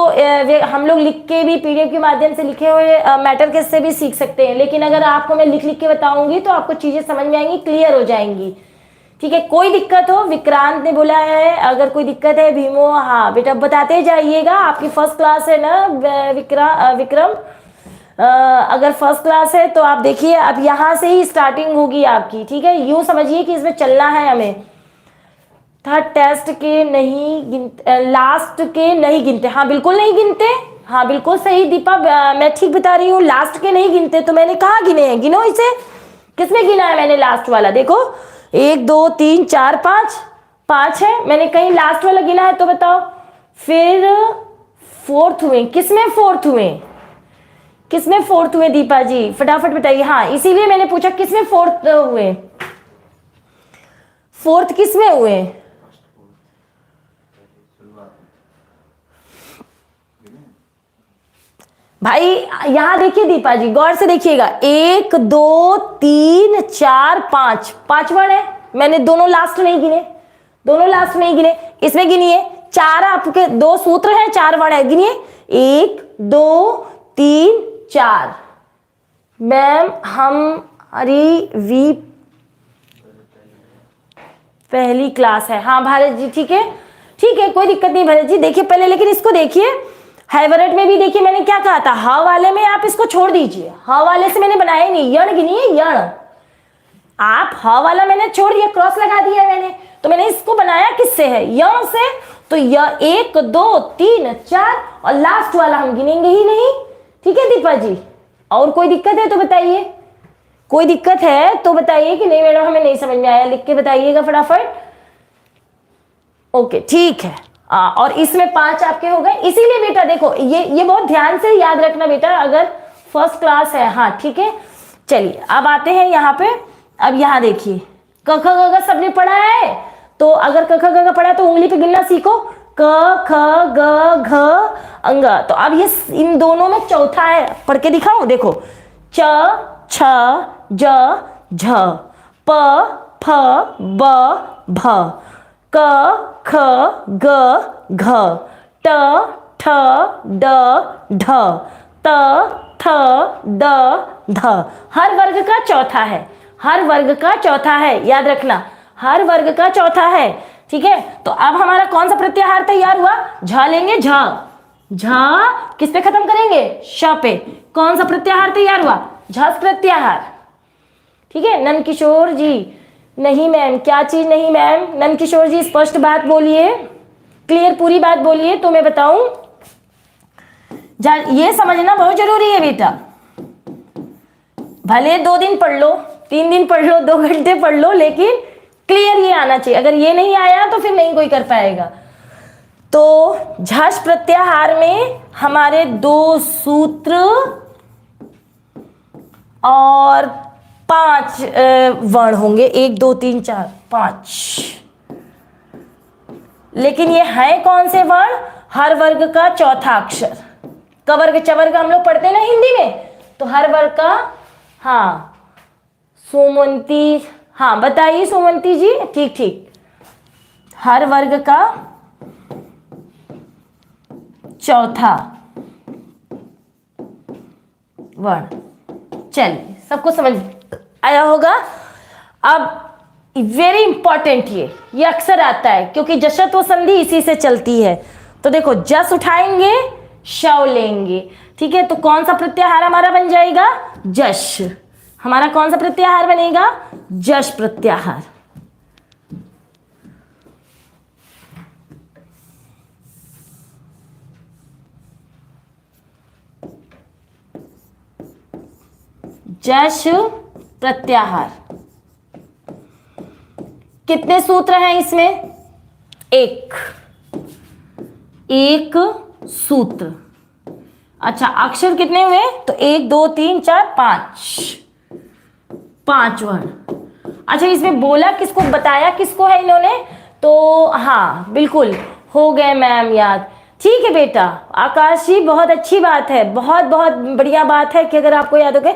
हम लोग लिख के भी पीडीएफ के माध्यम से लिखे हुए मैटर के से भी सीख सकते हैं, लेकिन अगर आपको मैं लिख लिख के बताऊंगी तो आपको चीजें समझ में आएंगी, क्लियर हो जाएंगी, ठीक है। कोई दिक्कत हो, विक्रांत ने बोला है अगर कोई दिक्कत है, भीमो, हाँ बेटा बताते जाइएगा, आपकी फर्स्ट क्लास है ना विक्रम, अगर फर्स्ट क्लास है तो आप देखिए अब यहाँ से ही स्टार्टिंग होगी आपकी, ठीक है। यूं समझिए कि इसमें चलना है हमें, था टेस्ट के नहीं गिनते, लास्ट के नहीं गिनते। हाँ बिल्कुल नहीं गिनते, हाँ बिल्कुल सही दीपा, मैं ठीक बता रही हूँ, लास्ट के नहीं गिनते। तो मैंने कहाँ गिने हैं, गिनो इसे, किसमें गिना है मैंने लास्ट वाला, देखो 1 2 3 4 5, 5 है, मैंने कहीं लास्ट वाला गिना है तो बताओ। फिर फोर्थ हुए, किसमें फोर्थ हुए, किसमें फोर्थ हुए दीपा जी, फटाफट बताइए। हाँ इसीलिए मैंने पूछा किसमें फोर्थ हुए, फोर्थ किसमें हुए। भाई यहां देखिए दीपा जी, गौर से देखिएगा, 1 2 3 4 5, 5 वर्ड है, मैंने दोनों लास्ट नहीं गिने, दोनों लास्ट नहीं गिने, इसमें गिनिए। 4 आपके 2 सूत्र हैं, 4 वर्ड है, गिनिए 1 2 3 4। मैम हमारी वी पहली क्लास है, हाँ भारत जी ठीक है, ठीक है कोई दिक्कत नहीं भारत जी। देखिए पहले लेकिन इसको देखिए, हैवरेट में भी देखिए मैंने क्या कहा था, ह वाले में आप इसको छोड़ दीजिए, ह वाले से मैंने बनाया ही नहीं, यण गिनिए यण, आप ह वाला मैंने छोड़ दिया, क्रॉस लगा दिया मैंने, तो मैंने इसको बनाया किससे है, यण से। तो यह 1 2 3 4 और लास्ट वाला हम गिनेंगे ही नहीं, ठीक है दीपा जी। और कोई दिक्कत है तो बताइए, कोई दिक्कत है तो बताइए कि नहीं मैडम हमें नहीं समझ में आया, लिख के बताइएगा फटाफट। ओके ठीक है, और इसमें 5 आपके हो गए। इसीलिए बेटा देखो ये बहुत ध्यान से याद रखना बेटा, अगर फर्स्ट क्लास है, हाँ ठीक है। चलिए अब आते हैं यहाँ पे, अब यहाँ देखिए क ख ग घ सबने पढ़ा है, तो अगर क ख ग घ पढ़ा है तो उंगली पे गिनना सीखो, क ख ग घ अंग। तो अब ये इन दोनों में चौथा है, पढ़ के दिखाऊं, देखो च छ ज झ प फ ब भ क ख ग घ ट ठ ड ढ त थ द ध। हर वर्ग का चौथा है, हर वर्ग का चौथा है, याद रखना हर वर्ग का चौथा है, ठीक है। तो अब हमारा कौन सा प्रत्याहार तैयार हुआ, झ लेंगे, झ झ किस पे खत्म करेंगे, श पे। कौन सा प्रत्याहार तैयार हुआ, झस प्रत्याहार, ठीक है। नंद किशोर जी, नहीं मैम, क्या चीज नहीं मैम, नंद किशोर जी स्पष्ट बात बोलिए, क्लियर पूरी बात बोलिए तो मैं बताऊं। ये समझना बहुत जरूरी है बेटा, भले 2 दिन पढ़ लो, 3 दिन पढ़ लो, 2 घंटे पढ़ लो, लेकिन क्लियर ये आना चाहिए। अगर ये नहीं आया तो फिर नहीं कोई कर पाएगा। तो झस प्रत्याहार में हमारे 2 सूत्र और 5 वर्ण होंगे, 1 2 3 4 5। लेकिन ये है कौन से वर्ण, हर वर्ग का चौथा अक्षर। कवर्ग चवर्ग हम लोग पढ़ते ना हिंदी में, तो हर वर्ग का, हाँ सुमंती, हाँ बताइए सुमंती जी, ठीक ठीक, हर वर्ग का चौथा वर्ण। चलिए सबको समझ आया होगा। अब वेरी इंपॉर्टेंट, ये अक्सर आता है क्योंकि जशत्व संधि इसी से चलती है। तो देखो जस उठाएंगे, शव लेंगे, ठीक है। तो कौन सा प्रत्याहार हमारा बन जाएगा, जश। हमारा कौन सा प्रत्याहार बनेगा, जश प्रत्याहार। जश प्रत्याहार। कितने सूत्र हैं इसमें, एक सूत्र। अच्छा अक्षर कितने हुए, तो 1 2 3 4 5 वर्ण। अच्छा इसमें बोला किसको, बताया किसको है इन्होंने, तो हाँ बिल्कुल हो गए मैम याद, ठीक है बेटा। आकाश जी बहुत अच्छी बात है, बहुत बहुत बढ़िया बात है कि अगर आपको याद हो गए,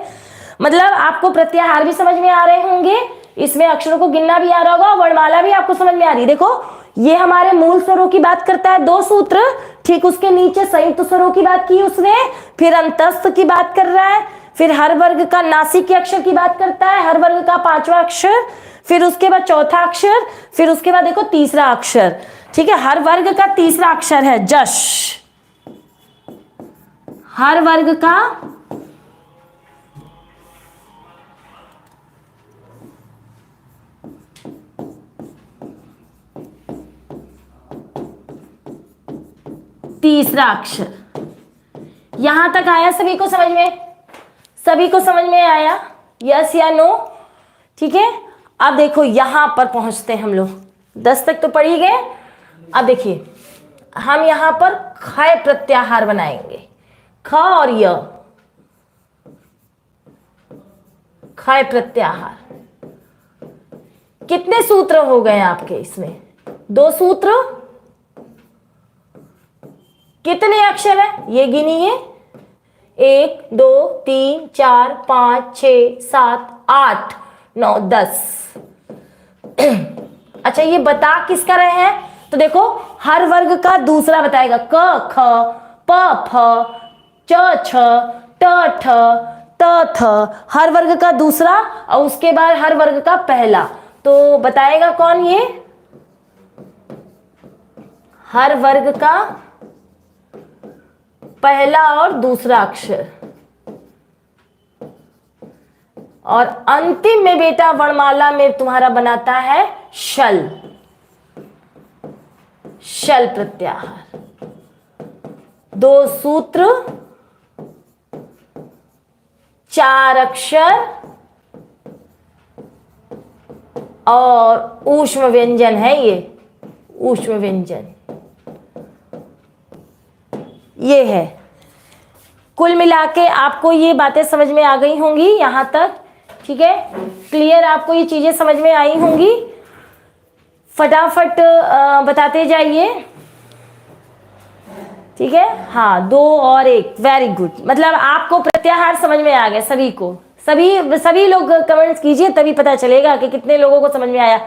मतलब आपको प्रत्याहार भी समझ में आ रहे होंगे, इसमें अक्षरों को गिनना भी आ रहा होगा, वर्णमाला भी आपको समझ में आ रही। देखो ये हमारे मूल स्वरों की बात करता है, 2 सूत्र, ठीक उसके नीचे संयुक्त स्वरों की बात की उसने, फिर अंतस्थ की बात कर रहा है, फिर हर वर्ग का नासिक के अक्षर की बात करता है, हर वर्ग का 5वां अक्षर, फिर उसके बाद चौथा अक्षर, फिर उसके बाद देखो तीसरा अक्षर, ठीक है। हर वर्ग का तीसरा अक्षर है जश, हर वर्ग का तीसरा अक्षर। यहां तक आया सभी को समझ में? सभी को समझ में आया? यस या नो? ठीक है, अब देखो यहां पर पहुंचते हैं हम लोग। 10 तक तो पढ़ ही गए। अब देखिए हम यहां पर ख प्रत्याहार बनाएंगे, ख और य, ख प्रत्याहार। कितने सूत्र हो गए आपके इसमें? 2 सूत्र। कितने अक्षर है ये गिनिए? 1 2 3 4 5 6 7 8 9 10। अच्छा ये बता किसका रहे हैं? तो देखो हर वर्ग का दूसरा बताएगा। क ख प फ च छ ट ठ त थ, हर वर्ग का दूसरा और उसके बाद हर वर्ग का पहला। तो बताएगा कौन? ये हर वर्ग का पहला और दूसरा अक्षर। और अंतिम में बेटा वर्णमाला में तुम्हारा बनाता है शल, शल प्रत्याहार। 2 सूत्र, 4 अक्षर और ऊष्म व्यंजन है ये, ऊष्म व्यंजन ये है। कुल मिला के आपको ये बातें समझ में आ गई होंगी यहां तक। ठीक है, क्लियर? आपको ये चीजें समझ में आई होंगी। फटाफट बताते जाइए। ठीक है, हाँ 2 और 1, वेरी गुड। मतलब आपको प्रत्याहार समझ में आ गया सभी को। सभी लोग कमेंट्स कीजिए, तभी पता चलेगा कि कितने लोगों को समझ में आया।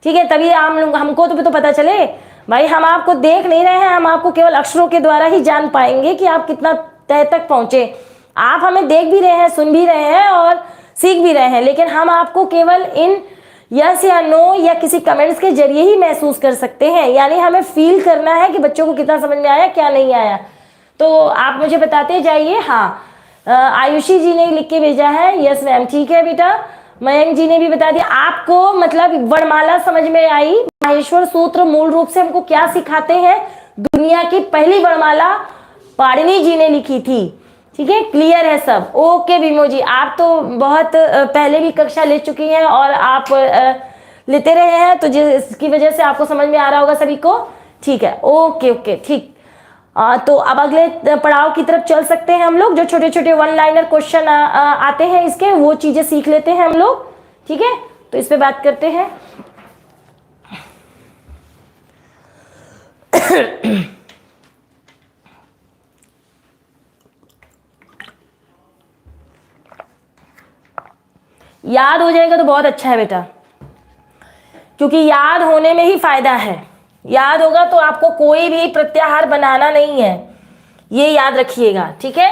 ठीक है, तभी हमको तो पता चले भाई। हम आपको देख नहीं रहे हैं, हम आपको केवल अक्षरों के द्वारा ही जान पाएंगे कि आप कितना तह तक पहुंचे। आप हमें देख भी रहे हैं, सुन भी रहे हैं और सीख भी रहे हैं, लेकिन हम आपको केवल इन यस या नो या किसी कमेंट्स के जरिए ही महसूस कर सकते हैं। यानी हमें फील करना है कि बच्चों को कितना समझ में आया, क्या नहीं आया। तो आप मुझे बताते जाइए। हाँ, आयुषी जी ने लिख के भेजा है, यस मैम। ठीक है बेटा, मयंक जी ने भी बता दिया। आपको मतलब वर्णमाला समझ में आई। माहेश्वर सूत्र मूल रूप से हमको क्या सिखाते हैं? दुनिया की पहली वर्णमाला पाणिनि जी ने लिखी थी। ठीक है, क्लियर है सब? ओके बीमो जी, आप तो बहुत पहले भी कक्षा ले चुकी हैं और आप लेते रहे हैं, तो जिसकी वजह से आपको समझ में आ रहा होगा सभी को। ठीक है, ओके ओके ठीक। तो अब अगले पड़ाव की तरफ चल सकते हैं हम लोग। जो छोटे छोटे 1 लाइनर क्वेश्चन आते हैं इसके, वो चीजें सीख लेते हैं हम लोग। ठीक है, तो इस पे बात करते हैं। याद हो जाएगा तो बहुत अच्छा है बेटा, क्योंकि याद होने में ही फायदा है। याद होगा तो आपको कोई भी प्रत्याहार बनाना नहीं है, ये याद रखिएगा। ठीक है,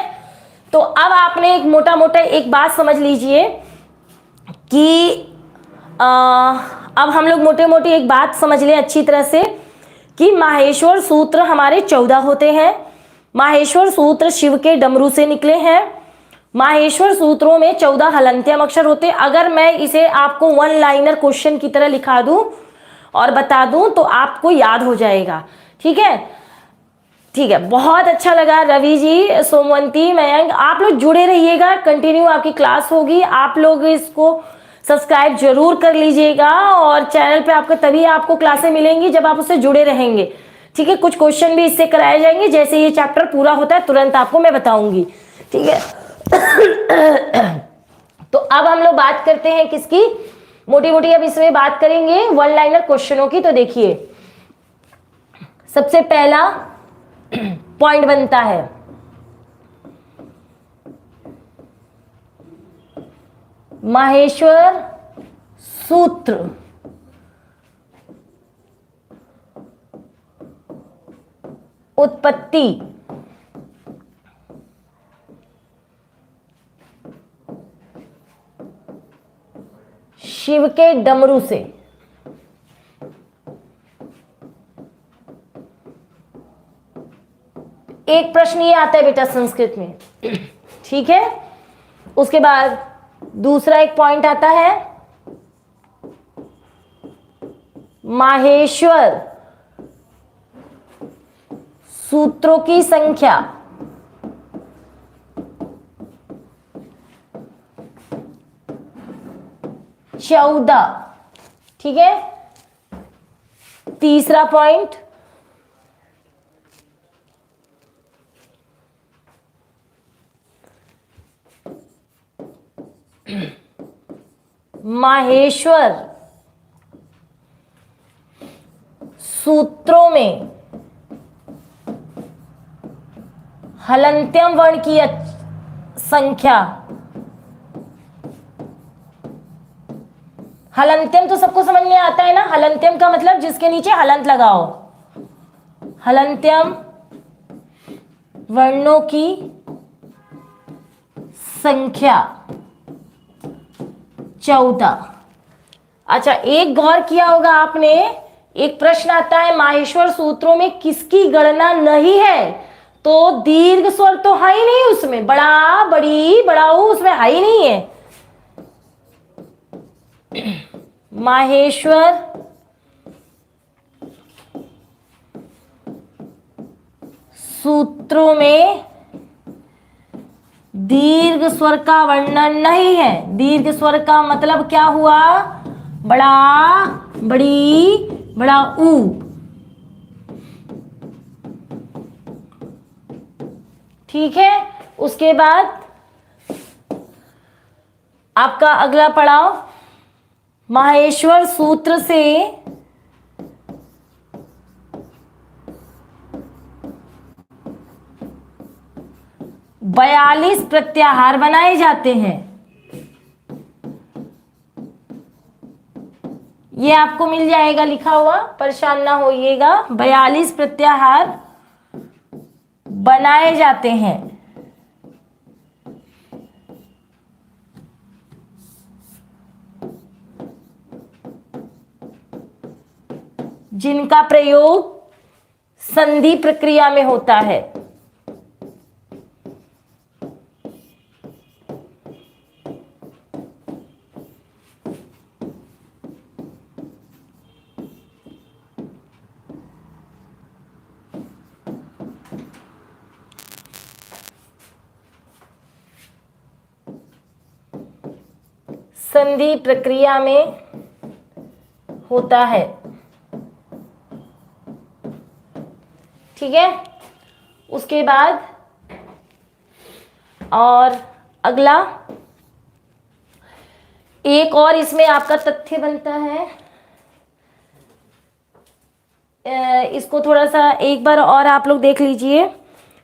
तो अब आपने एक मोटा मोटा एक बात समझ लीजिए कि अब हम लोग मोटे मोटी एक बात समझ लें अच्छी तरह से कि माहेश्वर सूत्र हमारे 14 होते हैं। माहेश्वर सूत्र शिव के डमरू से निकले हैं। माहेश्वर सूत्रों में 14 हलंत्यम अक्षर होते हैं। अगर मैं इसे आपको 1 लाइनर क्वेश्चन की तरह लिखा दूं और बता दूं तो आपको याद हो जाएगा। ठीक है, ठीक है, बहुत अच्छा लगा रवि जी, सोमवंती, मयंक, आप लोग जुड़े रहिएगा। कंटिन्यू आपकी क्लास होगी। आप लोग इसको सब्सक्राइब जरूर कर लीजिएगा और चैनल पे तभी आपको क्लासें मिलेंगी जब आप उससे जुड़े रहेंगे। ठीक है, कुछ क्वेश्चन भी इससे कराए जाएंगे। जैसे ये चैप्टर पूरा होता है तुरंत आपको मैं बताऊंगी। ठीक है, तो अब हम लोग बात करते हैं किसकी? मोटी मोटी अब इसमें बात करेंगे 1 लाइनर क्वेश्चनों की। तो देखिए सबसे पहला पॉइंट बनता है माहेश्वर सूत्र उत्पत्ति शिव के डमरू से। एक प्रश्न ये आता है बेटा संस्कृत में। ठीक है, उसके बाद दूसरा एक पॉइंट आता है माहेश्वर सूत्रों की संख्या, चौदह। ठीक है, तीसरा पॉइंट, माहेश्वर सूत्रों में हलंत्यम वर्ण की संख्या। हलंत्यम तो सबको समझ में आता है ना, हलंत्यम का मतलब जिसके नीचे हलंत लगाओ। हलंत्यम वर्णों की संख्या 14। अच्छा, एक गौर किया होगा आपने, एक प्रश्न आता है माहेश्वर सूत्रों में किसकी गणना नहीं है, तो दीर्घ स्वर तो है ही नहीं उसमें, बड़ा, बड़ी, बड़ाऊ उसमें है ही नहीं है। माहेश्वर सूत्रों में दीर्घ स्वर का वर्णन नहीं है। दीर्घ स्वर का मतलब क्या हुआ, बड़ा, बड़ी, बड़ा ऊ। ठीक है, उसके बाद आपका अगला पड़ाव, माहेश्वर सूत्र से बयालीस प्रत्याहार बनाए जाते हैं। ये आपको मिल जाएगा लिखा हुआ, परेशान ना होइएगा। 42 प्रत्याहार बनाए जाते हैं, जिनका प्रयोग संधि प्रक्रिया में होता है। संधि प्रक्रिया में होता है। ठीक है, उसके बाद और अगला एक और इसमें आपका तथ्य बनता है, इसको थोड़ा सा एक बार और आप लोग देख लीजिए।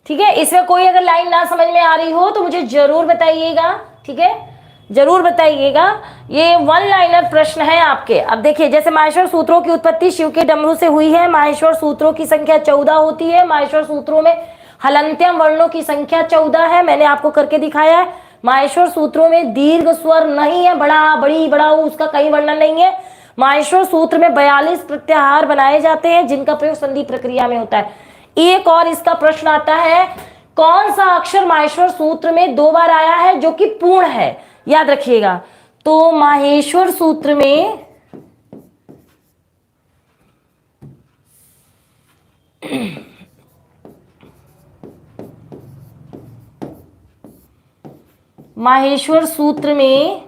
ठीक है, इसमें कोई अगर लाइन ना समझ में आ रही हो तो मुझे जरूर बताइएगा। ठीक है, जरूर बताइएगा। ये वन लाइनर प्रश्न है आपके। अब देखिए, जैसे माहेश्वर सूत्रों की उत्पत्ति शिव के डमरू से हुई है, माहेश्वर सूत्रों की संख्या 14 होती है, माहेश्वर सूत्रों में हलंत्यम वर्णों की संख्या 14 है, मैंने आपको करके दिखाया है। माहेश्वर सूत्रों में दीर्घ स्वर नहीं है, बड़ा, बड़ी, बड़ा, उसका कहीं वर्णन नहीं है। माहेश्वर सूत्र में 42 प्रत्याहार बनाए जाते हैं, जिनका प्रयोग संधि प्रक्रिया में होता है। एक और इसका प्रश्न आता है, कौन सा अक्षर माहेश्वर सूत्र में 2 बार आया है जो कि पूर्ण है, याद रखिएगा। तो माहेश्वर सूत्र में माहेश्वर सूत्र में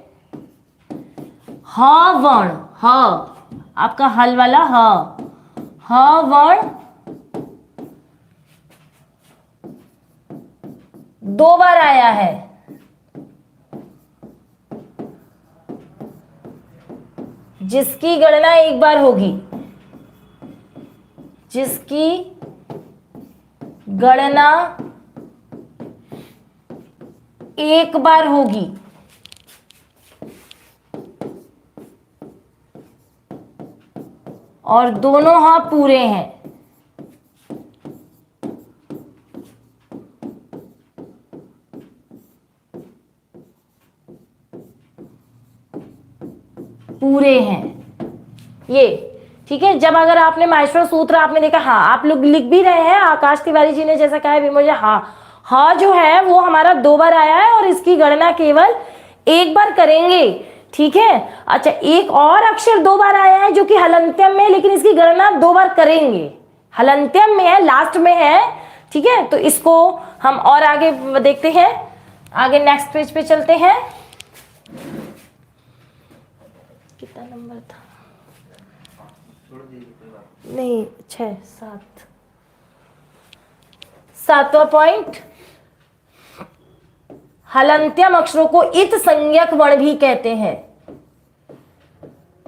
ह वर्ण, ह आपका हल वाला ह वर्ण 2 बार आया है। जिसकी गणना एक बार होगी, जिसकी गणना एक बार होगी, और दोनों हां पूरे हैं। पूरे हैं ये। ठीक है, जब अगर आपने माहेश्वर सूत्र आपने देखा, हाँ आप लोग लिख भी रहे हैं, आकाश तिवारी जी ने जैसा कहा है मुझे, हाँ जो है वो हमारा 2 बार आया है और इसकी गणना केवल एक बार करेंगे। ठीक है, अच्छा एक और अक्षर 2 बार आया है जो कि हलंत्यम में, लेकिन इसकी गणना 2 बार करेंगे। हलंत्यम में है, लास्ट में है, ठीक है। तो इसको हम और आगे देखते हैं, आगे नेक्स्ट पेज पे चलते हैं। कितना नंबर था? नहीं, 6 7, 7वां पॉइंट, हलंत्यम अक्षरों को इत संज्ञक वर्ण भी कहते हैं।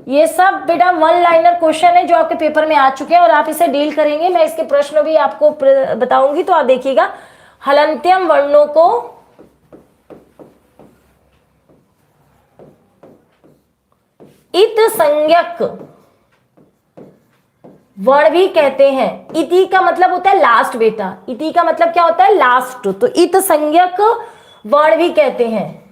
ये सब बेटा वन लाइनर क्वेश्चन है जो आपके पेपर में आ चुके हैं और आप इसे डील करेंगे। मैं इसके प्रश्न भी आपको बताऊंगी, तो आप देखिएगा। हलंत्यम वर्णों को इत संज्ञक वर्ण भी कहते हैं। इति का मतलब होता है लास्ट बेटा, इति का मतलब क्या होता है? लास्ट। तो इत संज्ञक वर्ण भी कहते हैं।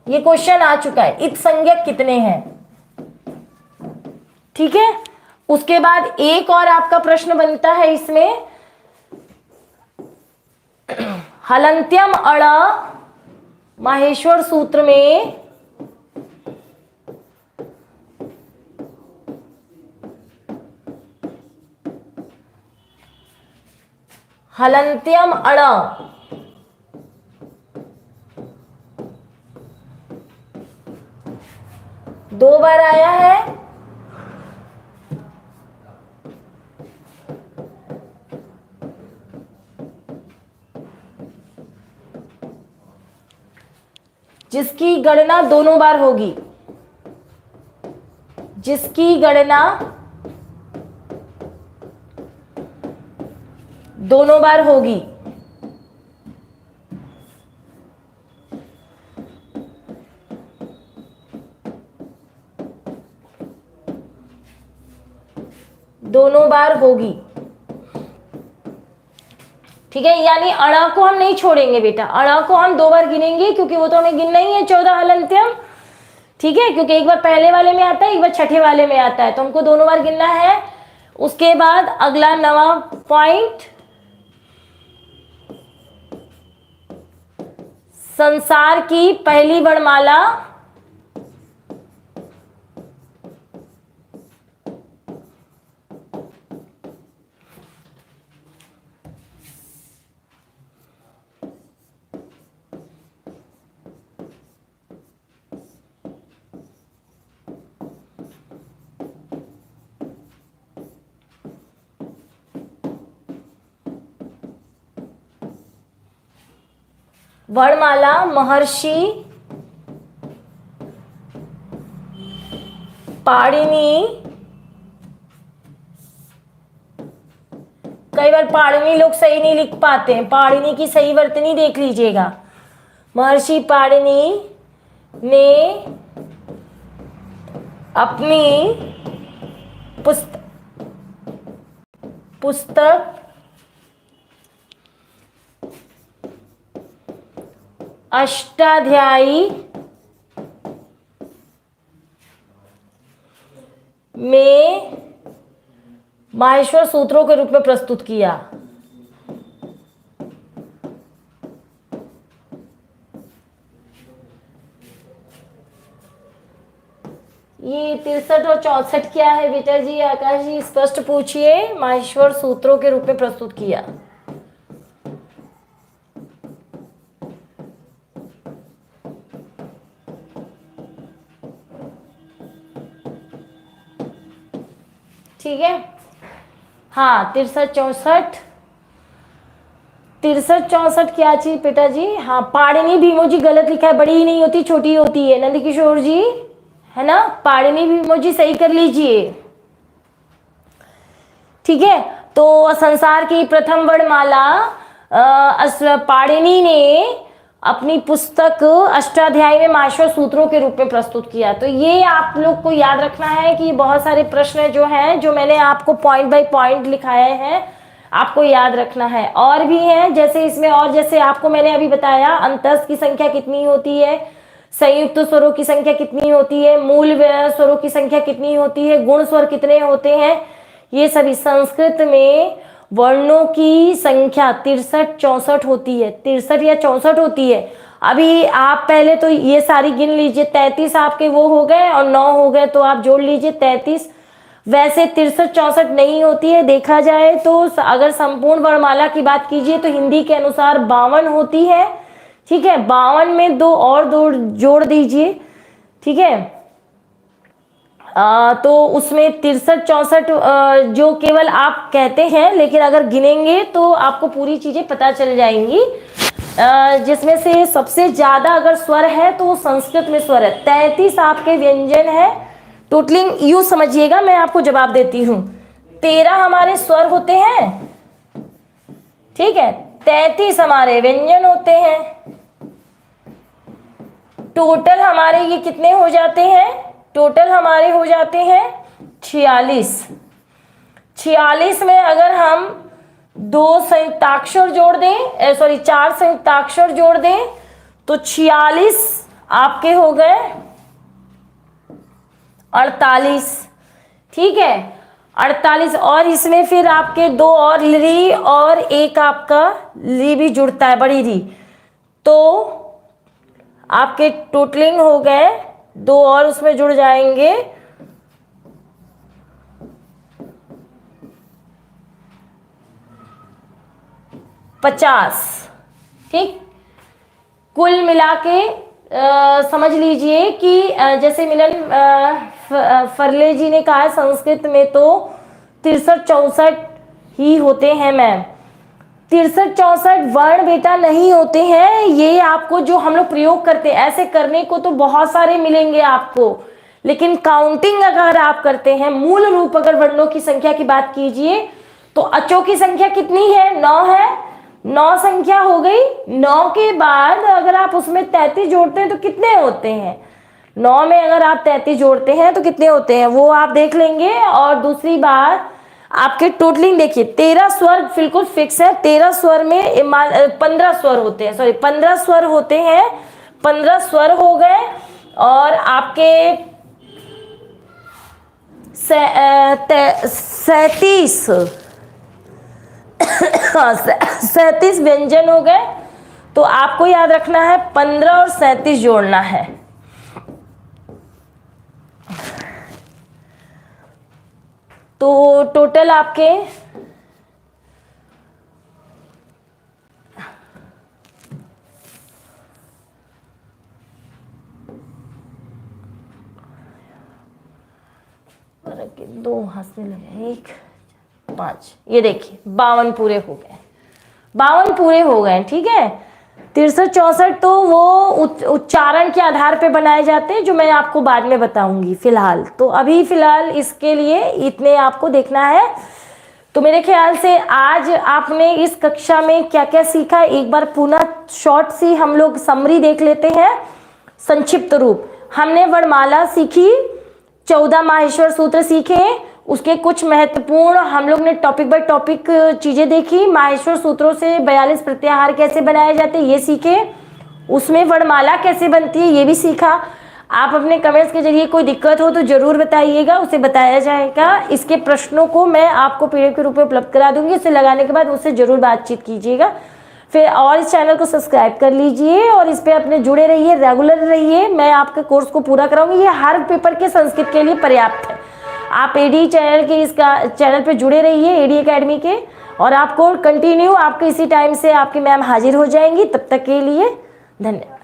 ये क्वेश्चन आ चुका है, इत संज्ञक कितने हैं, ठीक है। उसके बाद एक और आपका प्रश्न बनता है इसमें, हलंत्यम अण माहेश्वर सूत्र में हलंत्यम अण दो बार आया है। जिसकी गणना दोनों बार होगी, जिसकी गणना दोनों बार होगी। दोनों बार होगी, ठीक है। यानी अणा को हम नहीं छोड़ेंगे बेटा, अणा को हम 2 बार गिनेंगे, क्योंकि वो तो हमें गिनना ही है 14 हलंत्यम, ठीक है। क्योंकि एक बार पहले वाले में आता है, एक बार छठे वाले में आता है, तो हमको दोनों बार गिनना है। उसके बाद अगला 9वां पॉइंट, संसार की पहली वर्णमाला वर्णमाला महर्षि पाणिनि, कई बार पाणिनि लोग सही नहीं लिख पाते हैं, पाणिनि की सही वर्तनी देख लीजिएगा। महर्षि पाणिनि ने अपनी पुस्तक अष्टाध्यायी में माहेश्वर सूत्रों के रूप में प्रस्तुत किया। ये 63 और 64 क्या है बेटा जी? आकाश जी स्पष्ट पूछिए। माहेश्वर सूत्रों के रूप में प्रस्तुत किया, ठीक है। हाँ 63 64 क्या चीज बेटा जी? हाँ पाणिनि भीमोजी गलत लिखा है, बड़ी ही नहीं होती, छोटी होती है। नंदकिशोर जी है ना, पाणिनि भीमोजी सही कर लीजिए, ठीक है। तो संसार की प्रथम वर्णमाला पाणिनि ने अपनी पुस्तक अष्टाध्यायी में माहेश्वर सूत्रों के रूप में प्रस्तुत किया। तो ये आप लोग को याद रखना है कि बहुत सारे प्रश्न जो हैं, जो मैंने आपको पॉइंट बाय पॉइंट लिखाए हैं, आपको याद रखना है। और भी हैं जैसे इसमें, और जैसे आपको मैंने अभी बताया, अंतस्थ की संख्या कितनी होती है, संयुक्त स्वरों की संख्या कितनी होती है, मूल स्वरों की संख्या कितनी होती है, गुण स्वर कितने होते हैं, ये सभी। संस्कृत में वर्णों की संख्या 63 64 होती है, 63 या 64 होती है। अभी आप पहले तो ये सारी गिन लीजिए, 33 आपके वो हो गए और 9 हो गए, तो आप जोड़ लीजिए 33। वैसे 63-64 नहीं होती है, देखा जाए तो अगर संपूर्ण वर्णमाला की बात कीजिए तो हिंदी के अनुसार 52 होती है। ठीक है, 52 में दो और दो जोड़ दीजिए। ठीक है, तो उसमें 63-64 जो केवल आप कहते हैं, लेकिन अगर गिनेंगे तो आपको पूरी चीजें पता चल जाएंगी। जिसमें से सबसे ज्यादा अगर स्वर है तो वो संस्कृत में स्वर है, 33 आपके व्यंजन है। टोटलिंग यूं समझिएगा, मैं आपको जवाब देती हूं। 13 हमारे स्वर होते हैं, ठीक है, 33 हमारे व्यंजन होते हैं। टोटल हमारे ये कितने हो जाते हैं? टोटल हमारे हो जाते हैं 46। 46 में अगर हम 2 संयुक्ताक्षर जोड़ दें, सॉरी 4 संयुक्ताक्षर जोड़ दें तो 46 आपके हो गए 48। ठीक है, 48। और इसमें फिर आपके 2 और री और एक आपका री भी जुड़ता है, बड़ी री, तो आपके टोटलिंग हो गए 2 और उसमें जुड़ जाएंगे 50। ठीक, कुल मिला के समझ लीजिए कि जैसे मिलन फरले जी ने कहा संस्कृत में तो 63-64 ही होते हैं मैम। 63-64 वर्ण बेटा नहीं होते हैं, ये आपको जो हम लोग प्रयोग करते हैं, ऐसे करने को तो बहुत सारे मिलेंगे आपको, लेकिन काउंटिंग अगर आप करते हैं, मूल रूप अगर वर्णों की संख्या की बात कीजिए तो अचों की संख्या कितनी है? 9 है। 9 संख्या हो गई। 9 के बाद अगर आप उसमें 33 जोड़ते हैं तो कितने होते हैं? 9 में अगर आप 33 जोड़ते हैं तो कितने होते हैं वो आप देख लेंगे। और दूसरी बात, आपके टोटलिंग देखिए, 13 स्वर बिल्कुल फिक्स है। 13 स्वर में 15 स्वर होते हैं, सॉरी 15 स्वर होते हैं, 15 स्वर हो गए। और आपके 37 व्यंजन हो गए। तो आपको याद रखना है 15 और 37 जोड़ना है। तो टोटल आपके दो हंसने लगे, 1 5, ये देखिए 52 पूरे हो गए, 52 पूरे हो गए। ठीक है, 63-64 तो वो उच्चारण के आधार पे बनाए जाते हैं, जो मैं आपको बाद में बताऊंगी। फिलहाल तो अभी फिलहाल इसके लिए इतने आपको देखना है। तो मेरे ख्याल से आज आपने इस कक्षा में क्या क्या सीखा, एक बार पुनः शॉर्ट सी हम लोग समरी देख लेते हैं, संक्षिप्त रूप। हमने वर्णमाला सीखी, 14 माहेश्वर सूत्र सीखे, उसके कुछ महत्वपूर्ण हम लोग ने टॉपिक बाय टॉपिक चीजें देखी। माहेश्वर सूत्रों से 42 प्रत्याहार कैसे बनाए जाते हैं ये सीखे, उसमें वर्णमाला कैसे बनती है ये भी सीखा। आप अपने कमेंट्स के जरिए कोई दिक्कत हो तो जरूर बताइएगा, उसे बताया जाएगा। इसके प्रश्नों को मैं आपको पीडीएफ के रूप में उपलब्ध करा दूंगी, उसे लगाने के बाद उससे जरूर बातचीत कीजिएगा। फिर और इस चैनल को सब्सक्राइब कर लीजिए और इस पे अपने जुड़े रहिए, रेगुलर रहिए। मैं आपके कोर्स को पूरा कराऊंगी, ये हर पेपर के संस्कृत के लिए पर्याप्त है। आप एडी चैनल के इसका चैनल पे जुड़े रहिए, एडी एकेडमी के, और आपको कंटिन्यू आपके इसी टाइम से आपकी मैम हाजिर हो जाएंगी। तब तक के लिए धन्यवाद।